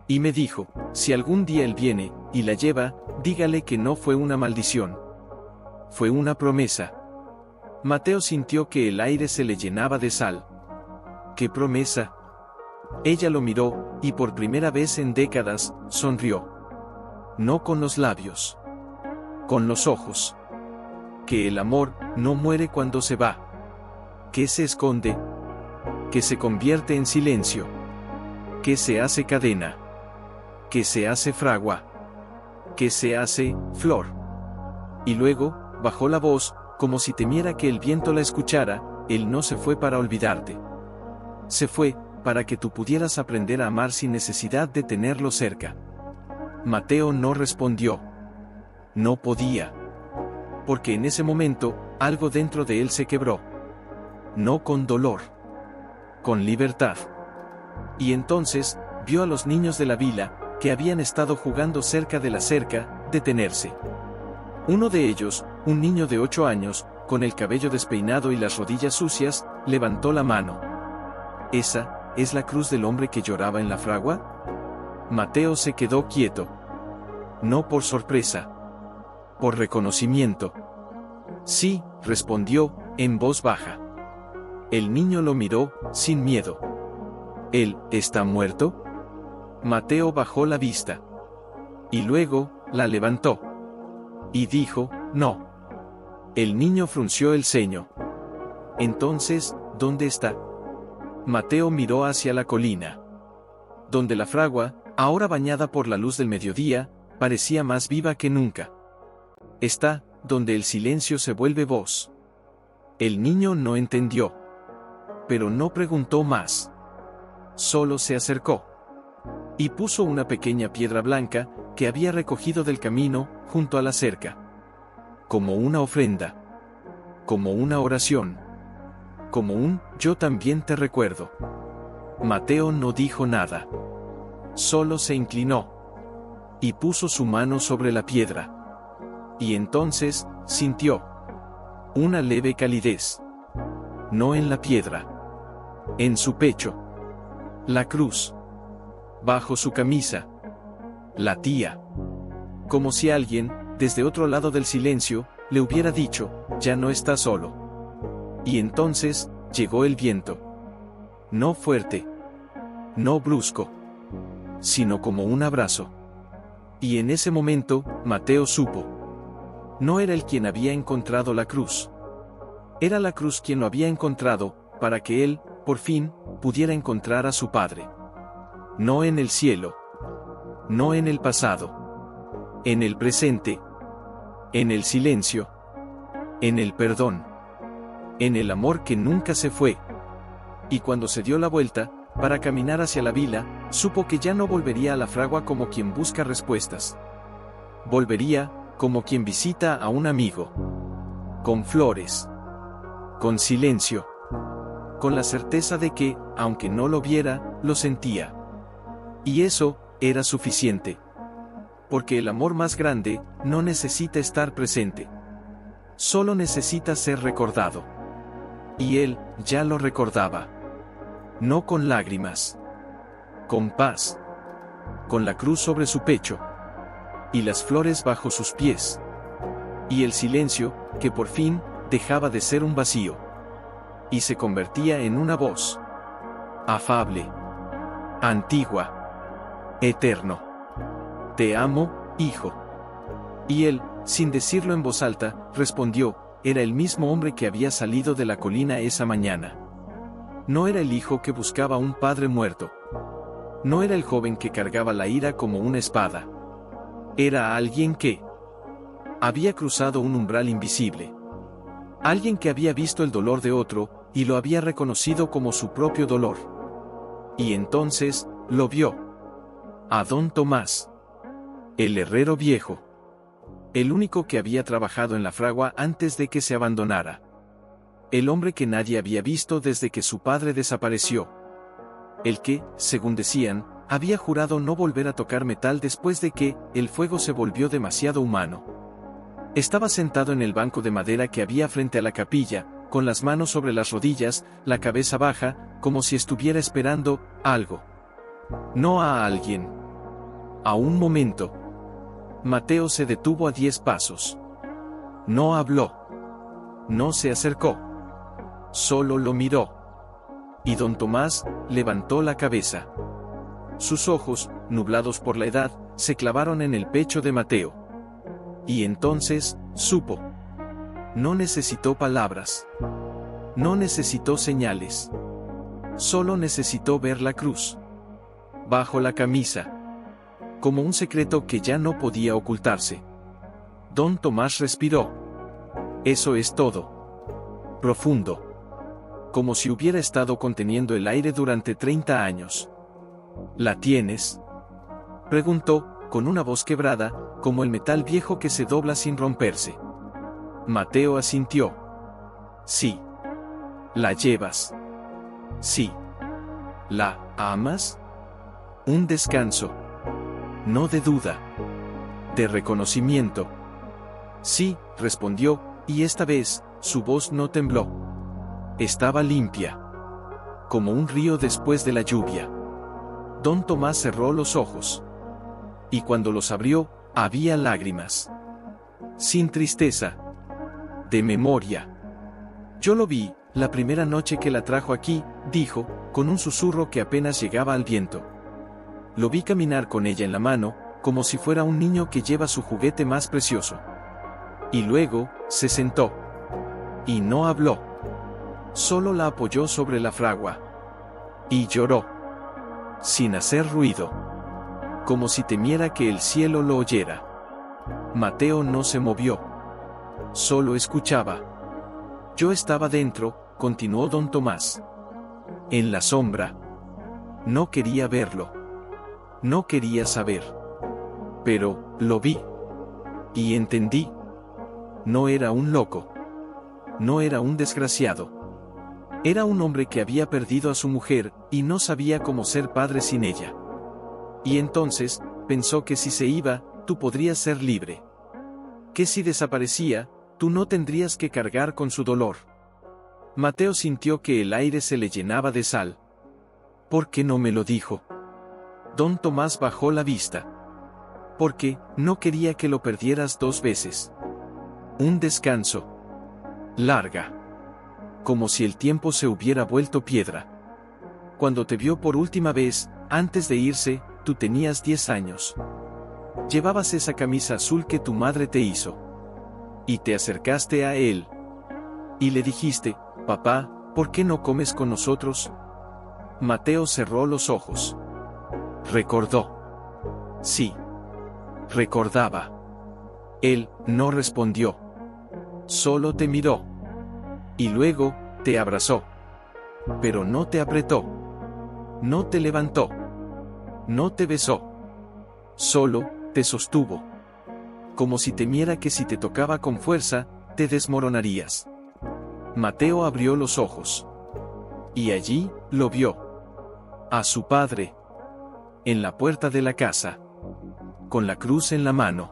S1: Y me dijo, si algún día él viene, y la lleva, dígale que no fue una maldición. Fue una promesa. Mateo sintió que el aire se le llenaba de sal. ¿Qué promesa? Ella lo miró, y por primera vez en décadas, sonrió. No con los labios. Con los ojos. Que el amor no muere cuando se va. Que se esconde. Que se convierte en silencio. Que se hace cadena. Que se hace fragua. Que se hace flor. Y luego, bajó la voz, como si temiera que el viento la escuchara, él no se fue para olvidarte. Se fue, para que tú pudieras aprender a amar sin necesidad de tenerlo cerca. Mateo no respondió. No podía. Porque en ese momento, algo dentro de él se quebró. No con dolor. Con libertad. Y entonces, vio a los niños de la vila, que habían estado jugando cerca de la cerca, detenerse. Uno de ellos, un niño de 8 años, con el cabello despeinado y las rodillas sucias, levantó la mano. ¿Esa es la cruz del hombre que lloraba en la fragua? Mateo se quedó quieto. No por sorpresa. Por reconocimiento. Sí, respondió, en voz baja. El niño lo miró, sin miedo. ¿Él está muerto? Mateo bajó la vista. Y luego, la levantó. Y dijo, no. El niño frunció el ceño. Entonces, ¿dónde está? Mateo miró hacia la colina. Donde la fragua, ahora bañada por la luz del mediodía, parecía más viva que nunca. Está, donde el silencio se vuelve voz. El niño no entendió. Pero no preguntó más. Solo se acercó. Y puso una pequeña piedra blanca, que había recogido del camino, junto a la cerca. Como una ofrenda. Como una oración. Como un, yo también te recuerdo. Mateo no dijo nada. Solo se inclinó. Y puso su mano sobre la piedra. Y entonces, sintió una leve calidez. No en la piedra. En su pecho. La cruz. Bajo su camisa. Latía. Como si alguien, desde otro lado del silencio, le hubiera dicho, ya no está solo. Y entonces, llegó el viento. No fuerte. No brusco. Sino como un abrazo. Y en ese momento, Mateo supo. No era él quien había encontrado la cruz. Era la cruz quien lo había encontrado, para que él, por fin, pudiera encontrar a su padre. No en el cielo. No en el pasado. En el presente. En el silencio. En el perdón. En el amor que nunca se fue. Y cuando se dio la vuelta, para caminar hacia la vila, supo que ya no volvería a la fragua como quien busca respuestas. Volvería, como quien visita a un amigo. Con flores. Con silencio. Con la certeza de que, aunque no lo viera, lo sentía. Y eso, era suficiente. Porque el amor más grande, no necesita estar presente. Solo necesita ser recordado. Y él, ya lo recordaba. No con lágrimas. Con paz. Con la cruz sobre su pecho. Y las flores bajo sus pies. Y el silencio, que por fin, dejaba de ser un vacío. Y se convertía en una voz. Afable. Antigua. Eterno. Te amo, hijo. Y él, sin decirlo en voz alta, respondió, era el mismo hombre que había salido de la colina esa mañana. No era el hijo que buscaba un padre muerto. No era el joven que cargaba la ira como una espada. Era alguien que había cruzado un umbral invisible. Alguien que había visto el dolor de otro, y lo había reconocido como su propio dolor. Y entonces, lo vio. A don Tomás. El herrero viejo. El único que había trabajado en la fragua antes de que se abandonara. El hombre que nadie había visto desde que su padre desapareció. El que, según decían, había jurado no volver a tocar metal después de que el fuego se volvió demasiado humano. Estaba sentado en el banco de madera que había frente a la capilla, con las manos sobre las rodillas, la cabeza baja, como si estuviera esperando algo. No a alguien. A un momento. Mateo se detuvo a 10 pasos. No habló. No se acercó. Solo lo miró. Y don Tomás levantó la cabeza. Sus ojos, nublados por la edad, se clavaron en el pecho de Mateo. Y entonces, supo. No necesitó palabras. No necesitó señales. Solo necesitó ver la cruz. Bajo la camisa. Como un secreto que ya no podía ocultarse. Don Tomás respiró. Eso es todo. Profundo. Como si hubiera estado conteniendo el aire durante 30 años. ¿La tienes?, preguntó, con una voz quebrada, como el metal viejo que se dobla sin romperse. Mateo asintió. Sí. ¿La llevas? Sí. ¿La amas? Un descanso. No de duda. De reconocimiento. Sí, respondió, y esta vez, su voz no tembló. Estaba limpia. Como un río después de la lluvia. Don Tomás cerró los ojos. Y cuando los abrió, había lágrimas. Sin tristeza. De memoria. Yo lo vi, la primera noche que la trajo aquí, dijo, con un susurro que apenas llegaba al viento. Lo vi caminar con ella en la mano, como si fuera un niño que lleva su juguete más precioso. Y luego, se sentó. Y no habló. Solo la apoyó sobre la fragua. Y lloró. Sin hacer ruido. Como si temiera que el cielo lo oyera. Mateo no se movió. Solo escuchaba. Yo estaba dentro, continuó don Tomás. En la sombra. No quería verlo. No quería saber. Pero, lo vi. Y entendí. No era un loco. No era un desgraciado. Era un hombre que había perdido a su mujer, y no sabía cómo ser padre sin ella. Y entonces, pensó que si se iba, tú podrías ser libre. Que si desaparecía, tú no tendrías que cargar con su dolor. Mateo sintió que el aire se le llenaba de sal. ¿Por qué no me lo dijo? Don Tomás bajó la vista. Porque, no quería que lo perdieras 2 veces. Un descanso. Larga. Como si el tiempo se hubiera vuelto piedra. Cuando te vio por última vez, antes de irse, tú tenías 10 años. Llevabas esa camisa azul que tu madre te hizo. Y te acercaste a él. Y le dijiste, papá, ¿por qué no comes con nosotros? Mateo cerró los ojos. Recordó. Sí. Recordaba. Él no respondió. Solo te miró. Y luego, te abrazó. Pero no te apretó. No te levantó. No te besó. Solo, te sostuvo. Como si temiera que si te tocaba con fuerza, te desmoronarías. Mateo abrió los ojos. Y allí, lo vio. A su padre. En la puerta de la casa. Con la cruz en la mano.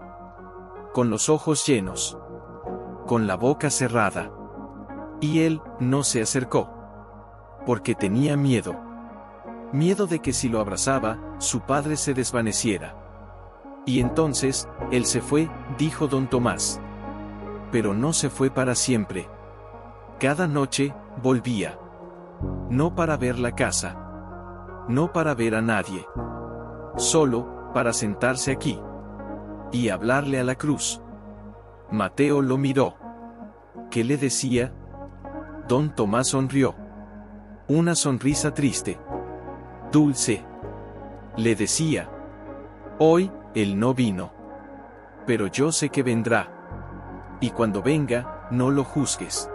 S1: Con los ojos llenos. Con la boca cerrada. Y él, no se acercó. Porque tenía miedo. Miedo de que si lo abrazaba, su padre se desvaneciera. Y entonces, él se fue, dijo don Tomás. Pero no se fue para siempre. Cada noche, volvía. No para ver la casa. No para ver a nadie. Solo, para sentarse aquí. Y hablarle a la cruz. Mateo lo miró. ¿Qué le decía? Don Tomás sonrió. Una sonrisa triste. Dulce. Le decía. Hoy, él no vino. Pero yo sé que vendrá. Y cuando venga, no lo juzgues.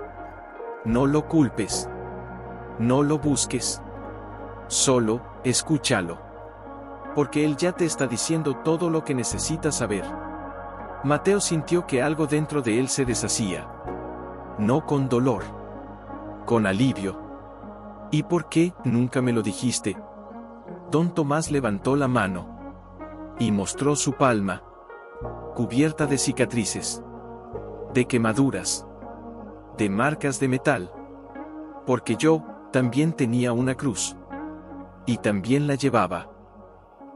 S1: No lo culpes. No lo busques. Solo, escúchalo. Porque él ya te está diciendo todo lo que necesitas saber. Mateo sintió que algo dentro de él se deshacía. No con dolor. Con alivio. ¿Y por qué nunca me lo dijiste? Don Tomás levantó la mano. Y mostró su palma. Cubierta de cicatrices. De quemaduras. De marcas de metal. Porque yo también tenía una cruz. Y también la llevaba.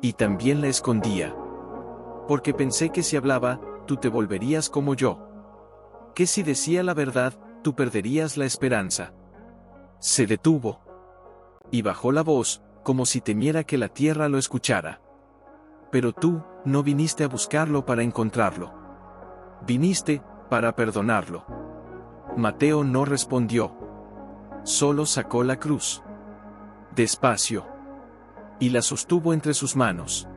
S1: Y también la escondía. Porque pensé que si hablaba, tú te volverías como yo. Que si decía la verdad, tú perderías la esperanza. Se detuvo. Y bajó la voz, como si temiera que la tierra lo escuchara. Pero tú, no viniste a buscarlo para encontrarlo. Viniste, para perdonarlo. Mateo no respondió. Solo sacó la cruz. Despacio. Y la sostuvo entre sus manos.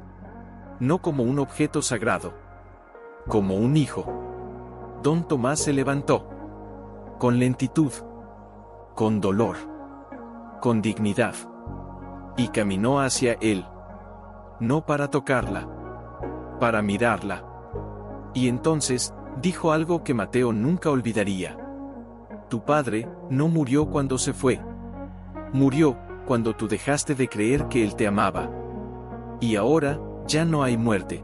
S1: No como un objeto sagrado. Como un hijo. Don Tomás se levantó. Con lentitud. Con dolor. Con dignidad. Y caminó hacia él. No para tocarla. Para mirarla. Y entonces, dijo algo que Mateo nunca olvidaría. Tu padre no murió cuando se fue. Murió cuando tú dejaste de creer que él te amaba. Y ahora, ya no hay muerte.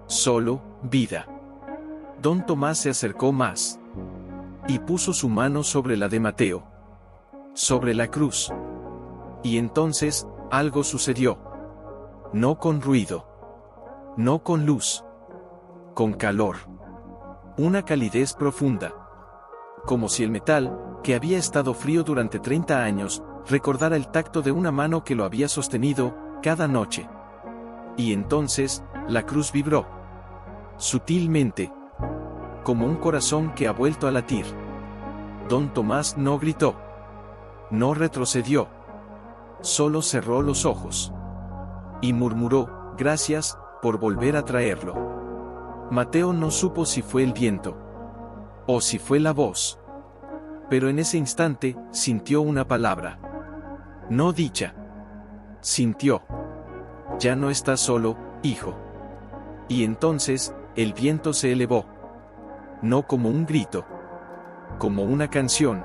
S1: Solo, vida. Don Tomás se acercó más. Y puso su mano sobre la de Mateo. Sobre la cruz. Y entonces, algo sucedió. No con ruido. No con luz. Con calor. Una calidez profunda. Como si el metal, que había estado frío durante 30 años, recordara el tacto de una mano que lo había sostenido, cada noche. Y entonces, la cruz vibró. Sutilmente. Como un corazón que ha vuelto a latir. Don Tomás no gritó. No retrocedió. Solo cerró los ojos. Y murmuró, gracias, por volver a traerlo. Mateo no supo si fue el viento. O si fue la voz. Pero en ese instante, sintió una palabra. No dicha. Sintió. Ya no estás solo, hijo. Y entonces, el viento se elevó. No como un grito. Como una canción.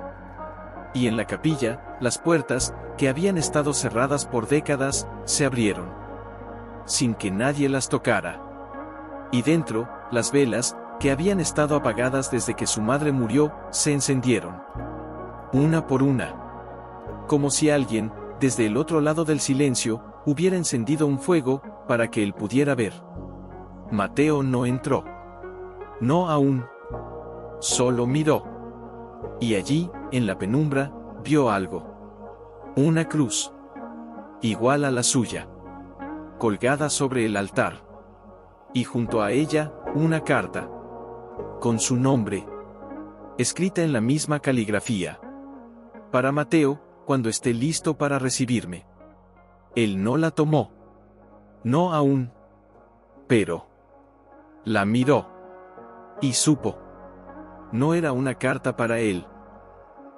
S1: Y en la capilla, las puertas, que habían estado cerradas por décadas, se abrieron. Sin que nadie las tocara. Y dentro, las velas, que habían estado apagadas desde que su madre murió, se encendieron. Una por una. Como si alguien, desde el otro lado del silencio, hubiera encendido un fuego, para que él pudiera ver. Mateo no entró. No aún. Solo miró. Y allí, en la penumbra, vio algo. Una cruz. Igual a la suya. Colgada sobre el altar. Y junto a ella, una carta. Con su nombre. Escrita en la misma caligrafía. Para Mateo, cuando esté listo para recibirme. Él no la tomó. No aún. Pero. La miró. Y supo. No era una carta para él.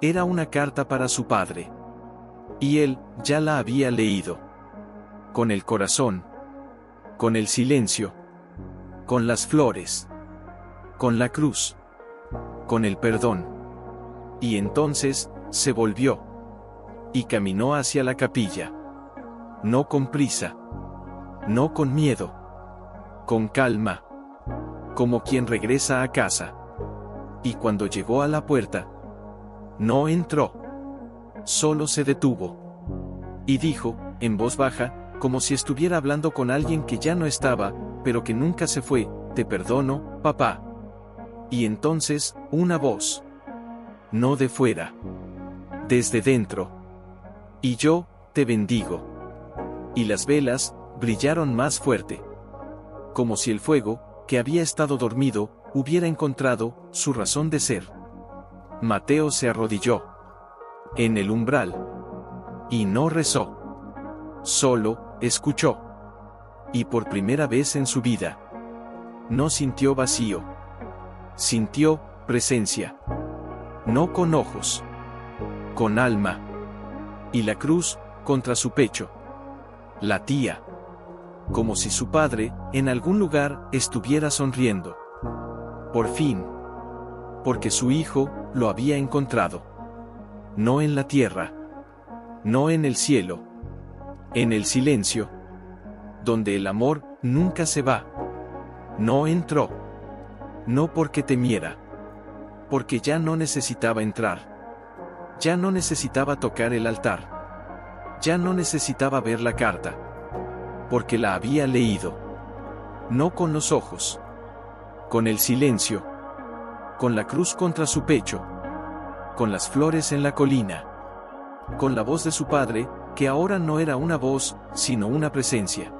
S1: Era una carta para su padre. Y él, ya la había leído. Con el corazón. Con el silencio. Con las flores. Con la cruz. Con el perdón. Y entonces, se volvió. Y caminó hacia la capilla. No con prisa. No con miedo. Con calma. Como quien regresa a casa. Y cuando llegó a la puerta, no entró. Solo se detuvo. Y dijo, en voz baja, como si estuviera hablando con alguien que ya no estaba, pero que nunca se fue, te perdono, papá. Y entonces, una voz. No de fuera. Desde dentro. Y yo, te bendigo. Y las velas, brillaron más fuerte. Como si el fuego, que había estado dormido, hubiera encontrado su razón de ser. Mateo se arrodilló en el umbral y no rezó. Solo escuchó. Y por primera vez en su vida, no sintió vacío. Sintió presencia. No con ojos. Con alma. Y la cruz, contra su pecho. Latía. Como si su padre, en algún lugar, estuviera sonriendo. Por fin. Porque su hijo lo había encontrado. No en la tierra. No en el cielo. En el silencio. Donde el amor nunca se va. No entró. No porque temiera. Porque ya no necesitaba entrar. Ya no necesitaba tocar el altar. Ya no necesitaba ver la carta. Porque la había leído. No con los ojos. Con el silencio. Con la cruz contra su pecho. Con las flores en la colina. Con la voz de su padre, que ahora no era una voz, sino una presencia.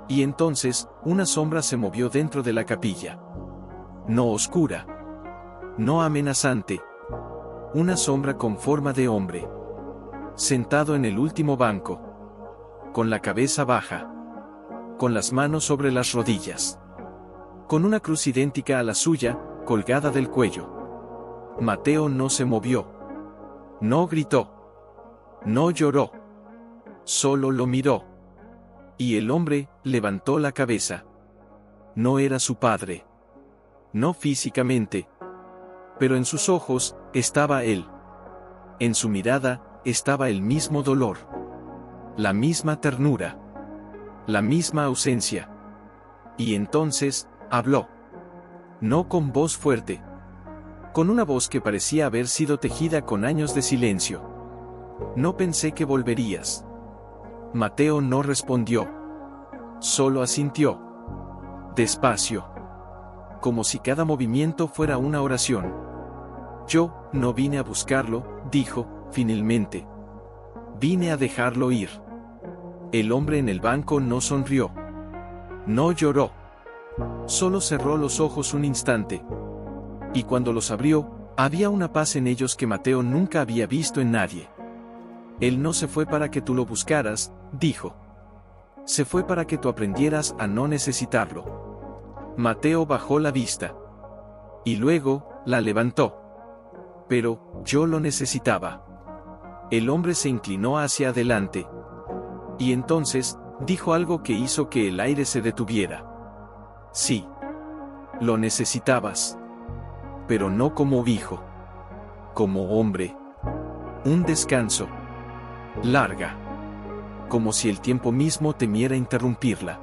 S1: Y entonces, una sombra se movió dentro de la capilla. No oscura. No amenazante. Una sombra con forma de hombre. Sentado en el último banco. Con la cabeza baja. Con las manos sobre las rodillas. Con una cruz idéntica a la suya, colgada del cuello. Mateo no se movió. No gritó. No lloró. Solo lo miró. Y el hombre levantó la cabeza. No era su padre. No físicamente. Pero en sus ojos estaba él. En su mirada estaba el mismo dolor. La misma ternura. La misma ausencia. Y entonces habló. No con voz fuerte. Con una voz que parecía haber sido tejida con años de silencio. No pensé que volverías. Mateo no respondió. Solo asintió. Despacio. Como si cada movimiento fuera una oración. Yo no vine a buscarlo, dijo, finalmente. Vine a dejarlo ir. El hombre en el banco no sonrió. No lloró. Solo cerró los ojos un instante. Y cuando los abrió, había una paz en ellos que Mateo nunca había visto en nadie. Él no se fue para que tú lo buscaras, dijo. Se fue para que tú aprendieras a no necesitarlo. Mateo bajó la vista. Y luego, la levantó. Pero, yo lo necesitaba. El hombre se inclinó hacia adelante. Y entonces, dijo algo que hizo que el aire se detuviera. Sí. Lo necesitabas. Pero no como hijo. Como hombre. Un descanso. Larga. Como si el tiempo mismo temiera interrumpirla.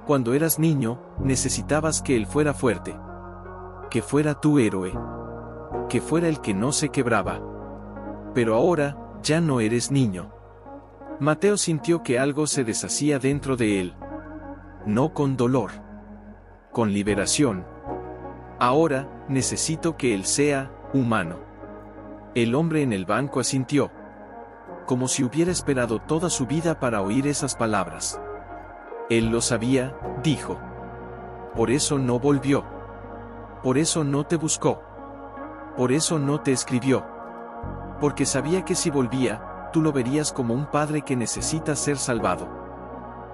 S1: Cuando eras niño, necesitabas que él fuera fuerte. Que fuera tu héroe. Que fuera el que no se quebraba. Pero ahora, ya no eres niño. Mateo sintió que algo se deshacía dentro de él. No con dolor. Con liberación. Ahora, necesito que él sea humano. El hombre en el banco asintió. Como si hubiera esperado toda su vida para oír esas palabras. Él lo sabía, dijo. Por eso no volvió. Por eso no te buscó. Por eso no te escribió. Porque sabía que si volvía, tú lo verías como un padre que necesita ser salvado.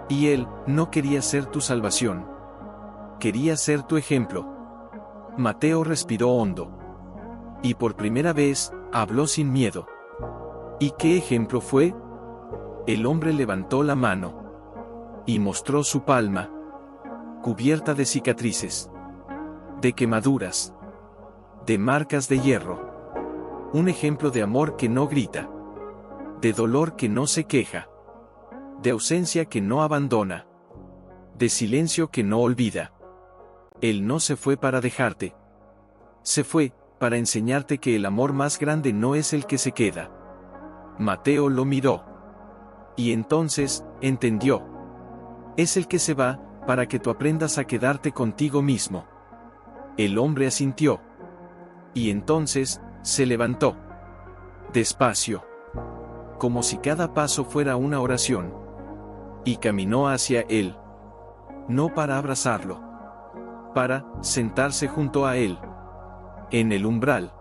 S1: Y él no quería ser tu salvación. Quería ser tu ejemplo. Mateo respiró hondo. Y por primera vez, habló sin miedo. ¿Y qué ejemplo fue? El hombre levantó la mano. Y mostró su palma. Cubierta de cicatrices. De quemaduras. De marcas de hierro. Un ejemplo de amor que no grita. De dolor que no se queja. De ausencia que no abandona. De silencio que no olvida. Él no se fue para dejarte. Se fue, para enseñarte que el amor más grande no es el que se queda. Mateo lo miró. Y entonces, entendió. Es el que se va, para que tú aprendas a quedarte contigo mismo. El hombre asintió. Y entonces, se levantó. Despacio. Como si cada paso fuera una oración. Y caminó hacia él. No para abrazarlo. Para sentarse junto a él. En el umbral.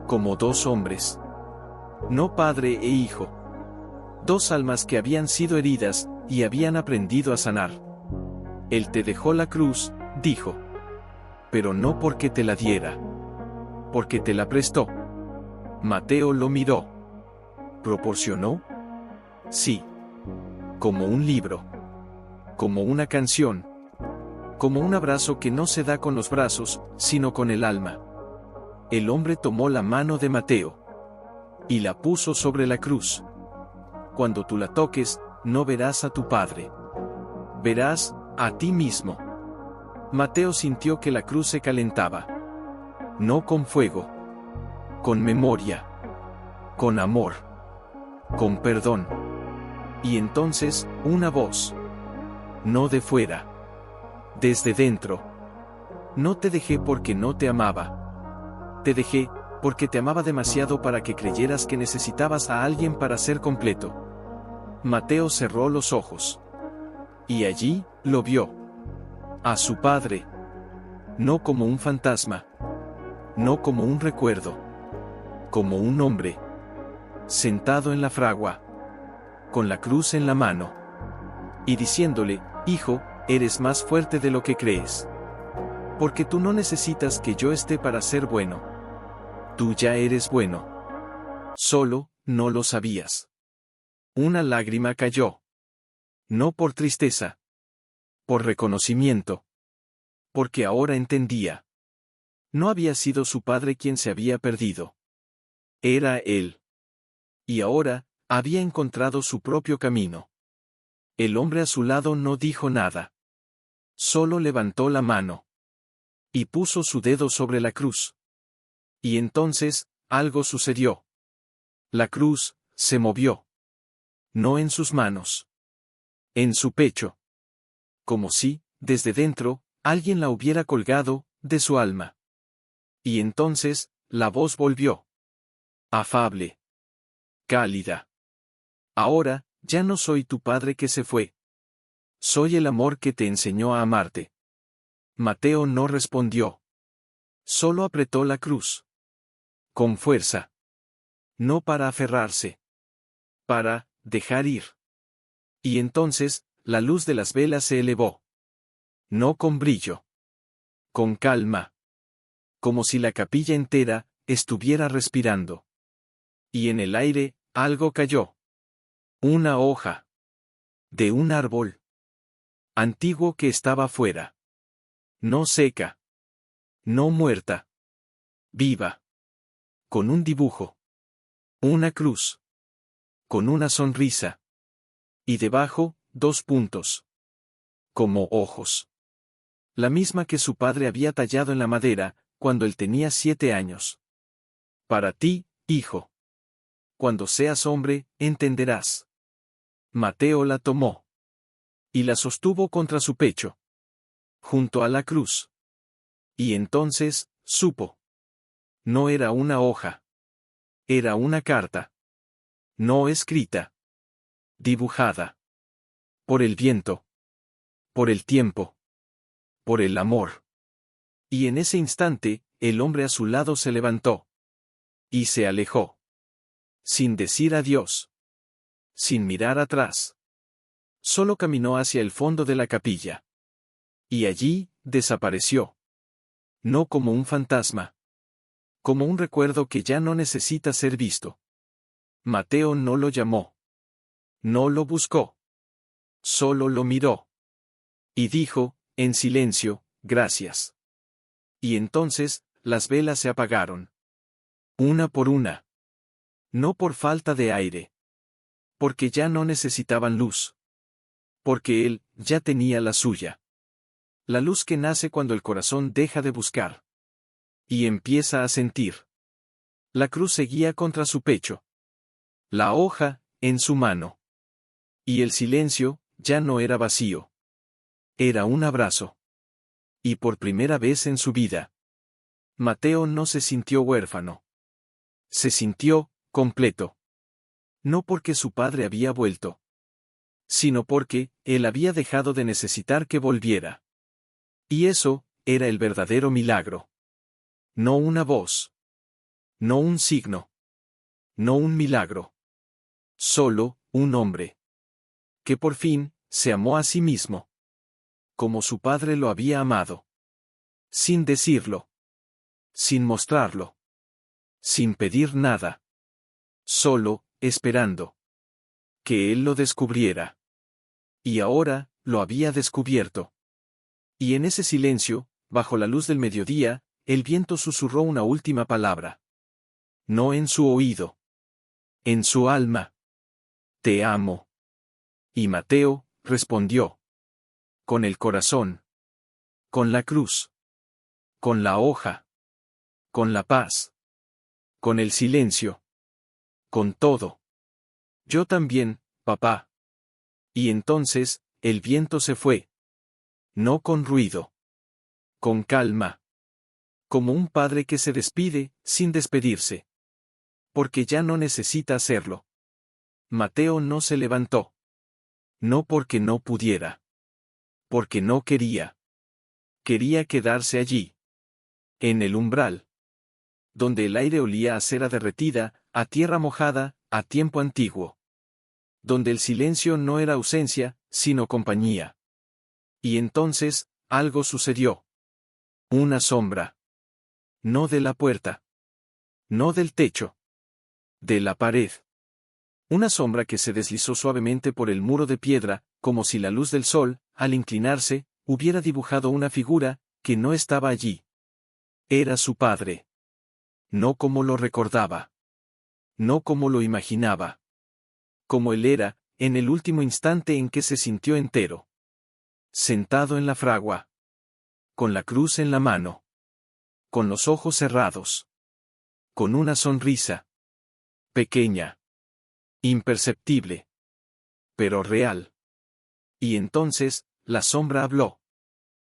S1: Como dos hombres. No padre e hijo. Dos almas que habían sido heridas, y habían aprendido a sanar. Él te dejó la cruz, dijo. Pero no porque te la diera. Porque te la prestó. Mateo lo miró. ¿Proporcionó? Sí. Como un libro. Como una canción. como un abrazo que no se da con los brazos, sino con el alma. El hombre tomó la mano de Mateo y la puso sobre la cruz. Cuando tú la toques, no verás a tu padre. Verás a ti mismo. Mateo sintió que la cruz se calentaba. No con fuego. Con memoria. Con amor. Con perdón. Y entonces, una voz. No de fuera. Desde dentro. No te dejé porque no te amaba. Te dejé, porque te amaba demasiado para que creyeras que necesitabas a alguien para ser completo. Mateo cerró los ojos. Y allí, lo vio. A su padre. No como un fantasma. No como un recuerdo. Como un hombre. Sentado en la fragua. Con la cruz en la mano. Y diciéndole, hijo, eres más fuerte de lo que crees. Porque tú no necesitas que yo esté para ser bueno. Tú ya eres bueno. Solo, no lo sabías. Una lágrima cayó. No por tristeza. Por reconocimiento. Porque ahora entendía. No había sido su padre quien se había perdido. Era él. Y ahora, había encontrado su propio camino. El hombre a su lado no dijo nada. Solo levantó la mano. Y puso su dedo sobre la cruz. Y entonces, algo sucedió. La cruz se movió. No en sus manos. En su pecho. Como si, desde dentro, alguien la hubiera colgado, de su alma. Y entonces, la voz volvió. Afable. Cálida. Ahora, ya no soy tu padre que se fue. Soy el amor que te enseñó a amarte. Mateo no respondió. Solo apretó la cruz. Con fuerza. No para aferrarse. Para dejar ir. Y entonces, la luz de las velas se elevó. No con brillo. Con calma. Como si la capilla entera estuviera respirando. Y en el aire, algo cayó. Una hoja. De un árbol. Antiguo que estaba fuera. No seca. No muerta. Viva. Con un dibujo. Una cruz. Con una sonrisa. Y debajo, 2 puntos. Como ojos. La misma que su padre había tallado en la madera, cuando él tenía 7 años. Para ti, hijo. Cuando seas hombre, entenderás. Mateo la tomó. Y la sostuvo contra su pecho. Junto a la cruz. Y entonces, supo. No era una hoja. Era una carta. No escrita. Dibujada. Por el viento. Por el tiempo. Por el amor. Y en ese instante, el hombre a su lado se levantó. Y se alejó. Sin decir adiós. Sin mirar atrás. Solo caminó hacia el fondo de la capilla. Y allí, desapareció. No como un fantasma. Como un recuerdo que ya no necesita ser visto. Mateo no lo llamó. No lo buscó. Solo lo miró. Y dijo, en silencio, gracias. Y entonces, las velas se apagaron. Una por una. No por falta de aire. Porque ya no necesitaban luz. Porque él, ya tenía la suya. La luz que nace cuando el corazón deja de buscar. Y empieza a sentir. La cruz seguía contra su pecho. La hoja, en su mano. Y el silencio, ya no era vacío. Era un abrazo. Y por primera vez en su vida. Mateo no se sintió huérfano. Se sintió, completo. No porque su padre había vuelto. Sino porque, él había dejado de necesitar que volviera. Y eso, era el verdadero milagro. No una voz. No un signo. No un milagro. Solo, un hombre. Que por fin, se amó a sí mismo. Como su padre lo había amado. Sin decirlo. Sin mostrarlo. Sin pedir nada. Solo, esperando. Que él lo descubriera. Y ahora, lo había descubierto. Y en ese silencio, bajo la luz del mediodía, el viento susurró una última palabra. No en su oído. En su alma. Te amo. Y Mateo, respondió. Con el corazón. Con la cruz. Con la hoja. Con la paz. Con el silencio. Con todo. Yo también, papá. Y entonces, el viento se fue. No con ruido. Con calma. Como un padre que se despide, sin despedirse. Porque ya no necesita hacerlo. Mateo no se levantó. No porque no pudiera. Porque no quería. Quería quedarse allí. En el umbral. Donde el aire olía a cera derretida, a tierra mojada, a tiempo antiguo. Donde el silencio no era ausencia, sino compañía. Y entonces, algo sucedió. Una sombra. No de la puerta. No del techo. De la pared. Una sombra que se deslizó suavemente por el muro de piedra, como si la luz del sol, al inclinarse, hubiera dibujado una figura, que no estaba allí. Era su padre. No como lo recordaba. No como lo imaginaba. Como él era, en el último instante en que se sintió entero. Sentado en la fragua. Con la cruz en la mano. Con los ojos cerrados. Con una sonrisa. Pequeña. Imperceptible. Pero real. Y entonces, la sombra habló.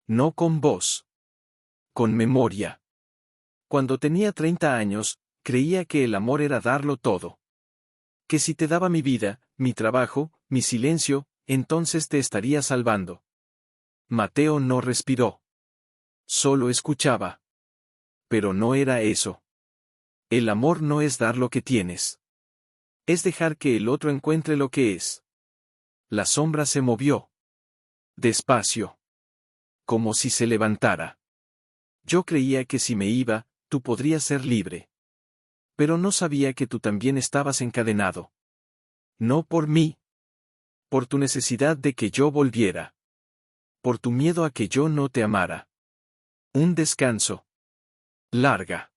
S1: No con voz. Con memoria. Cuando tenía 30 años, creía que el amor era darlo todo. Que si te daba mi vida, mi trabajo, mi silencio, entonces te estaría salvando. Mateo no respiró. Solo escuchaba. Pero no era eso. El amor no es dar lo que tienes. Es dejar que el otro encuentre lo que es. La sombra se movió. Despacio. Como si se levantara. Yo creía que si me iba, tú podrías ser libre. Pero no sabía que tú también estabas encadenado. No por mí. Por tu necesidad de que yo volviera. Por tu miedo a que yo no te amara. Un descanso. Larga.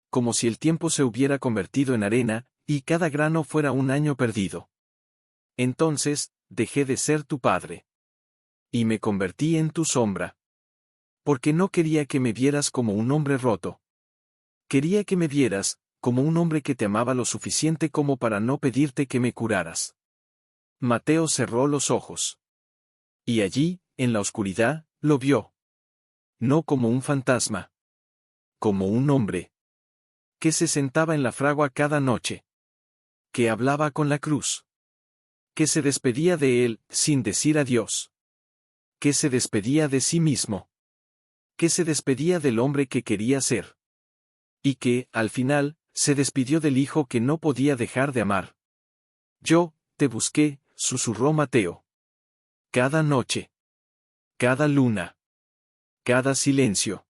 S1: Como si el tiempo se hubiera convertido en arena, y cada grano fuera un año perdido. Entonces, dejé de ser tu padre. Y me convertí en tu sombra. Porque no quería que me vieras como un hombre roto. Quería que me vieras, como un hombre que te amaba lo suficiente como para no pedirte que me curaras. Mateo cerró los ojos. Y allí, en la oscuridad, lo vio. No como un fantasma. Como un hombre. Que se sentaba en la fragua cada noche. Que hablaba con la cruz. Que se despedía de él, sin decir adiós. Que se despedía de sí mismo. Que se despedía del hombre que quería ser. Y que, al final, se despidió del hijo que no podía dejar de amar. Yo, te busqué, susurró Mateo. Cada noche. Cada luna. Cada silencio.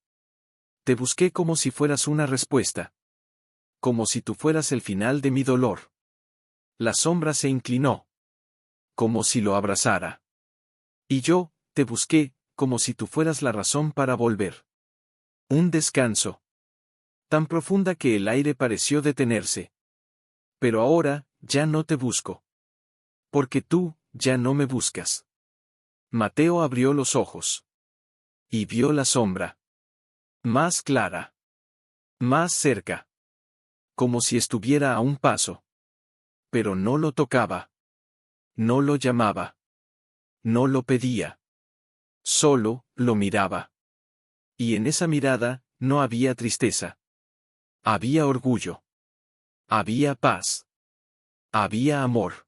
S1: Te busqué como si fueras una respuesta. Como si tú fueras el final de mi dolor. La sombra se inclinó. Como si lo abrazara. Y yo, te busqué, como si tú fueras la razón para volver. Un descanso. Tan profunda que el aire pareció detenerse. Pero ahora, ya no te busco. Porque tú, ya no me buscas. Mateo abrió los ojos. Y vio la sombra. Más clara. Más cerca. Como si estuviera a un paso. Pero no lo tocaba. No lo llamaba. No lo pedía. Solo, lo miraba. Y en esa mirada, no había tristeza. Había orgullo. Había paz. Había amor.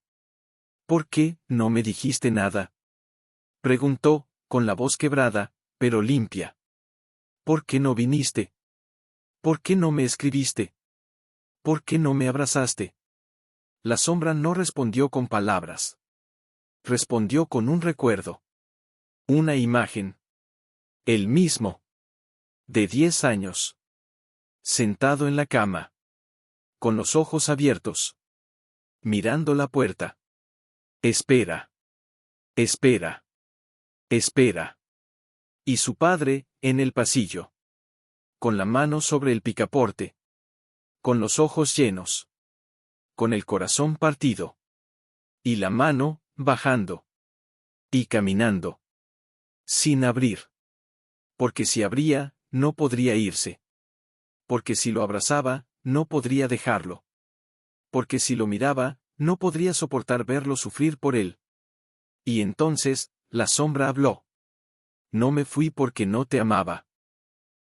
S1: ¿Por qué no me dijiste nada? Preguntó, con la voz quebrada, pero limpia. ¿Por qué no viniste? ¿Por qué no me escribiste? ¿Por qué no me abrazaste? La sombra no respondió con palabras. Respondió con un recuerdo. Una imagen. El mismo. De 10 años. Sentado en la cama. Con los ojos abiertos. Mirando la puerta. Espera. Espera. Espera. Y su padre, en el pasillo. Con la mano sobre el picaporte. Con los ojos llenos. Con el corazón partido. Y la mano, bajando. Y caminando. Sin abrir. Porque si abría, no podría irse. Porque si lo abrazaba, no podría dejarlo. Porque si lo miraba, no podría soportar verlo sufrir por él. Y entonces, la sombra habló. No me fui porque no te amaba.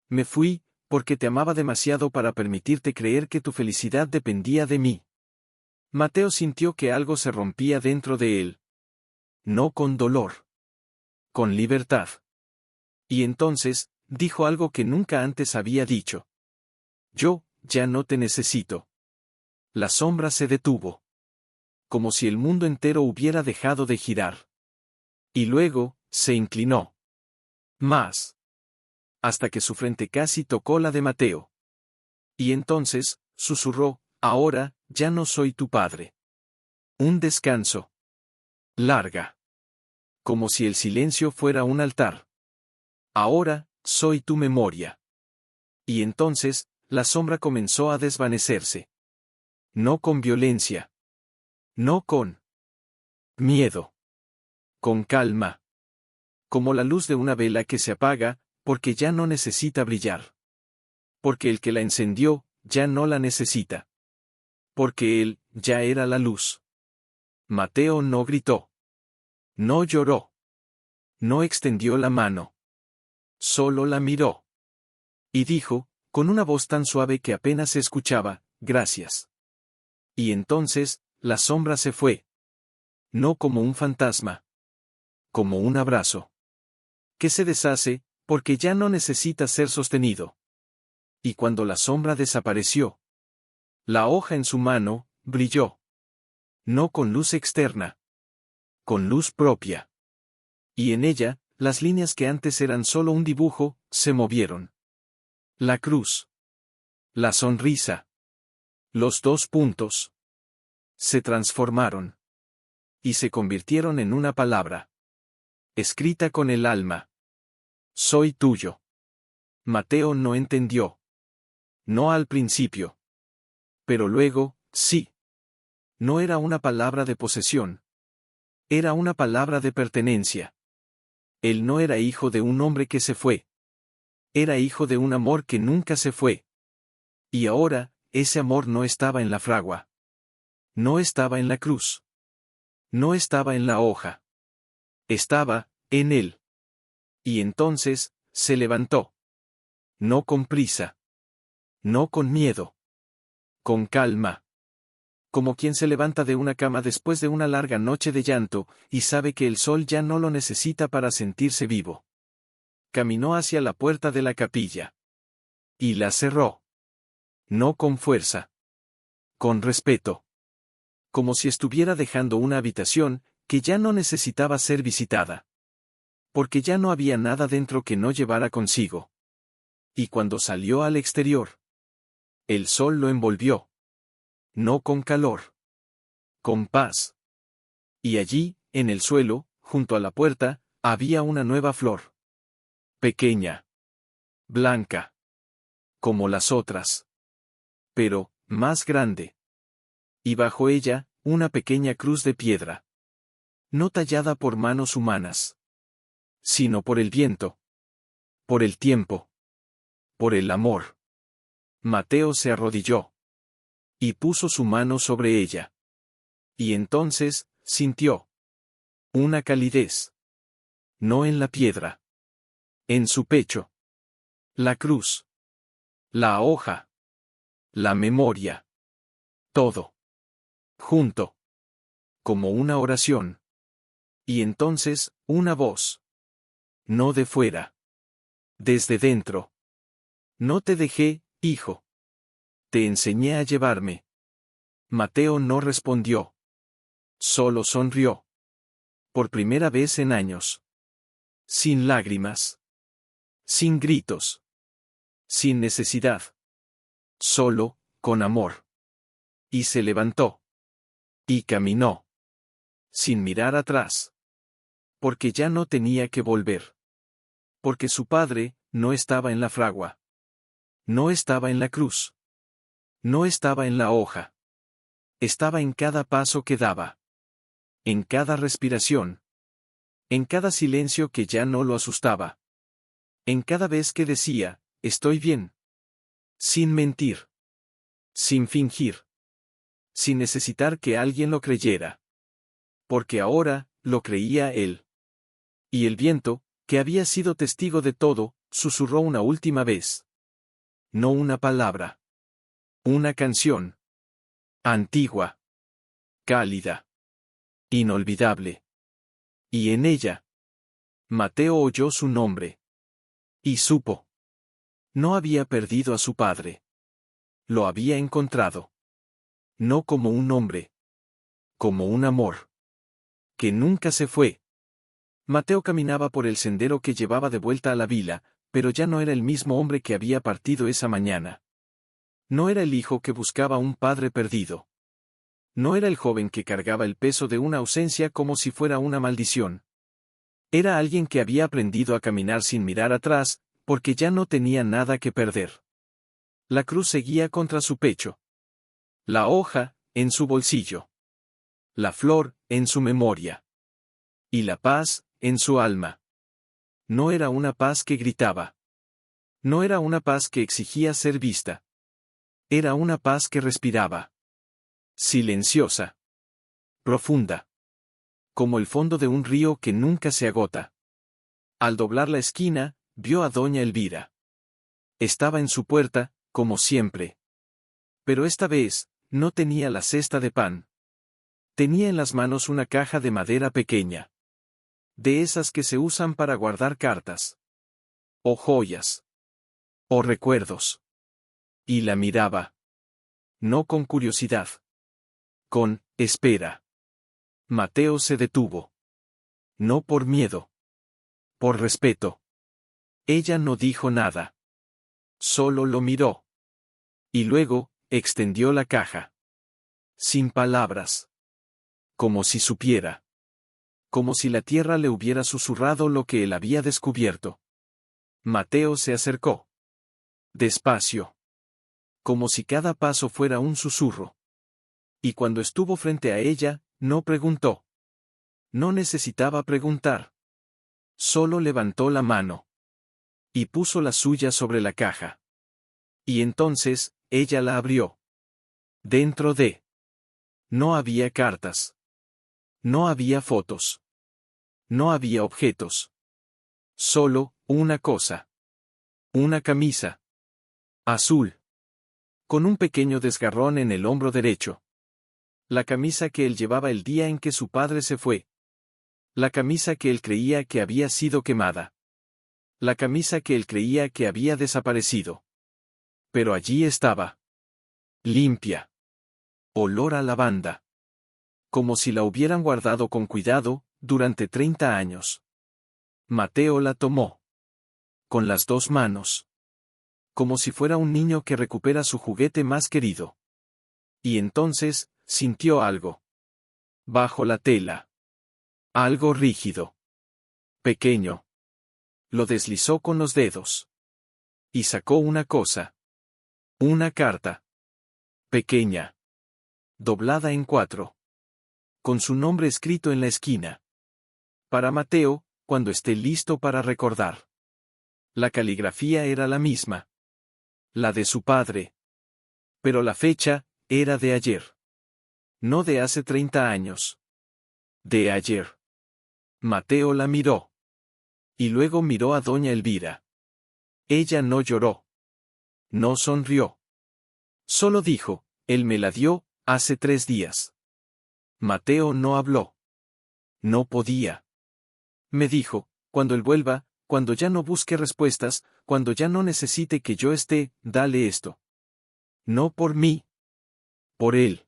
S1: Me fui, porque te amaba demasiado para permitirte creer que tu felicidad dependía de mí. Mateo sintió que algo se rompía dentro de él. No con dolor. Con libertad. Y entonces, dijo algo que nunca antes había dicho. Yo, ya no te necesito. La sombra se detuvo. Como si el mundo entero hubiera dejado de girar. Y luego, se inclinó. Más. Hasta que su frente casi tocó la de Mateo. Y entonces, susurró, ahora, ya no soy tu padre. Un descanso. Larga. Como si el silencio fuera un altar. Ahora, soy tu memoria. Y entonces, la sombra comenzó a desvanecerse. No con violencia. No con miedo. Con calma. Como la luz de una vela que se apaga, porque ya no necesita brillar. Porque el que la encendió, ya no la necesita. Porque él, ya era la luz. Mateo no gritó. No lloró. No extendió la mano. Solo la miró. Y dijo, con una voz tan suave que apenas se escuchaba, gracias. Y entonces, la sombra se fue. No como un fantasma. Como un abrazo. Que se deshace, porque ya no necesita ser sostenido. Y cuando la sombra desapareció, la hoja en su mano, brilló. No con luz externa. Con luz propia. Y en ella, las líneas que antes eran solo un dibujo, se movieron. La cruz. La sonrisa. Los 2 puntos. Se transformaron. Y se convirtieron en una palabra. Escrita con el alma. Soy tuyo. Mateo no entendió. No al principio. Pero luego, sí. No era una palabra de posesión. Era una palabra de pertenencia. Él no era hijo de un hombre que se fue. Era hijo de un amor que nunca se fue. Y ahora, ese amor no estaba en la fragua. No estaba en la cruz. No estaba en la hoja. Estaba, en él. Y entonces, se levantó. No con prisa. No con miedo. Con calma. Como quien se levanta de una cama después de una larga noche de llanto, y sabe que el sol ya no lo necesita para sentirse vivo. Caminó hacia la puerta de la capilla. Y la cerró. No con fuerza. Con respeto. Como si estuviera dejando una habitación, que ya no necesitaba ser visitada. Porque ya no había nada dentro que no llevara consigo. Y cuando salió al exterior, el sol lo envolvió. No con calor. Con paz. Y allí, en el suelo, junto a la puerta, había una nueva flor. Pequeña. Blanca. Como las otras. Pero, más grande. Y bajo ella, una pequeña cruz de piedra. No tallada por manos humanas. Sino por el viento. Por el tiempo. Por el amor. Mateo se arrodilló. Y puso su mano sobre ella. Y entonces, sintió una calidez. No en la piedra. En su pecho. La cruz. La hoja. La memoria. Todo. Junto. Como una oración. Y entonces, una voz. No de fuera. Desde dentro. No te dejé, hijo. Te enseñé a llevarme. Mateo no respondió. Solo sonrió. Por primera vez en años. Sin lágrimas. Sin gritos. Sin necesidad. Solo, con amor. Y se levantó. Y caminó. Sin mirar atrás. Porque ya no tenía que volver. porque su padre no estaba en la fragua. No estaba en la cruz. No estaba en la hoja. Estaba en cada paso que daba. En cada respiración. En cada silencio que ya no lo asustaba. En cada vez que decía, estoy bien. Sin mentir. Sin fingir. Sin necesitar que alguien lo creyera. Porque ahora, lo creía él. Y el viento, que había sido testigo de todo, susurró una última vez. No una palabra. Una canción. Antigua. Cálida. Inolvidable. Y en ella, Mateo oyó su nombre. Y supo. No había perdido a su padre. Lo había encontrado. No como un hombre. Como un amor. Que nunca se fue. Mateo caminaba por el sendero que llevaba de vuelta a la vila, pero ya no era el mismo hombre que había partido esa mañana. No era el hijo que buscaba un padre perdido. No era el joven que cargaba el peso de una ausencia como si fuera una maldición. Era alguien que había aprendido a caminar sin mirar atrás, porque ya no tenía nada que perder. La cruz seguía contra su pecho. La hoja, en su bolsillo. La flor, en su memoria. Y la paz, en su alma. No era una paz que gritaba. No era una paz que exigía ser vista. Era una paz que respiraba. Silenciosa. Profunda. Como el fondo de un río que nunca se agota. Al doblar la esquina, vio a doña Elvira. Estaba en su puerta, como siempre. Pero esta vez, no tenía la cesta de pan. Tenía en las manos una caja de madera pequeña. De esas que se usan para guardar cartas. O joyas. O recuerdos. Y la miraba. No con curiosidad. Con espera. Mateo se detuvo. No por miedo. Por respeto. Ella no dijo nada. Solo lo miró. Y luego, extendió la caja. Sin palabras. Como si supiera. Como si la tierra le hubiera susurrado lo que él había descubierto. Mateo se acercó. Despacio. Como si cada paso fuera un susurro. Y cuando estuvo frente a ella, no preguntó. No necesitaba preguntar. Solo levantó la mano. Y puso la suya sobre la caja. Y entonces, ella la abrió. Dentro de. No había cartas. No había fotos. No había objetos. Solo, una cosa. Una camisa. Azul. Con un pequeño desgarrón en el hombro derecho. La camisa que él llevaba el día en que su padre se fue. La camisa que él creía que había sido quemada. La camisa que él creía que había desaparecido. Pero allí estaba. Limpia. Olor a lavanda. Como si la hubieran guardado con cuidado, durante 30 años. Mateo la tomó. Con las dos manos. Como si fuera un niño que recupera su juguete más querido. Y entonces, sintió algo. Bajo la tela. Algo rígido. Pequeño. Lo deslizó con los dedos. Y sacó una cosa. Una carta. Pequeña. Doblada en 4. Con su nombre escrito en la esquina. Para Mateo, cuando esté listo para recordar. La caligrafía era la misma. La de su padre. Pero la fecha, era de ayer. No de hace 30 años. De ayer. Mateo la miró. Y luego miró a doña Elvira. Ella no lloró. No sonrió. Solo dijo, él me la dio, hace 3 días. Mateo no habló. No podía. Me dijo, cuando él vuelva, cuando ya no busque respuestas, cuando ya no necesite que yo esté, dale esto. No por mí. Por él.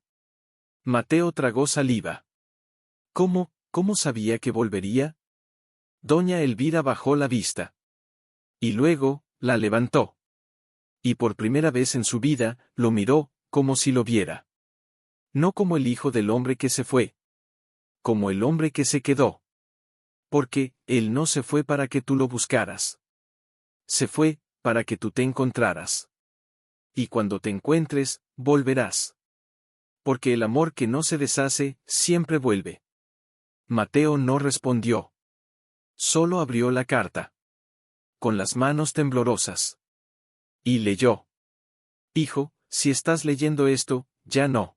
S1: Mateo tragó saliva. ¿Cómo sabía que volvería? Doña Elvira bajó la vista. Y luego, la levantó. Y por primera vez en su vida, lo miró, como si lo viera. No como el hijo del hombre que se fue. Como el hombre que se quedó. Porque, él no se fue para que tú lo buscaras. Se fue, para que tú te encontraras. Y cuando te encuentres, volverás. Porque el amor que no se deshace, siempre vuelve. Mateo no respondió. Solo abrió la carta. Con las manos temblorosas. Y leyó. Hijo, si estás leyendo esto, ya no.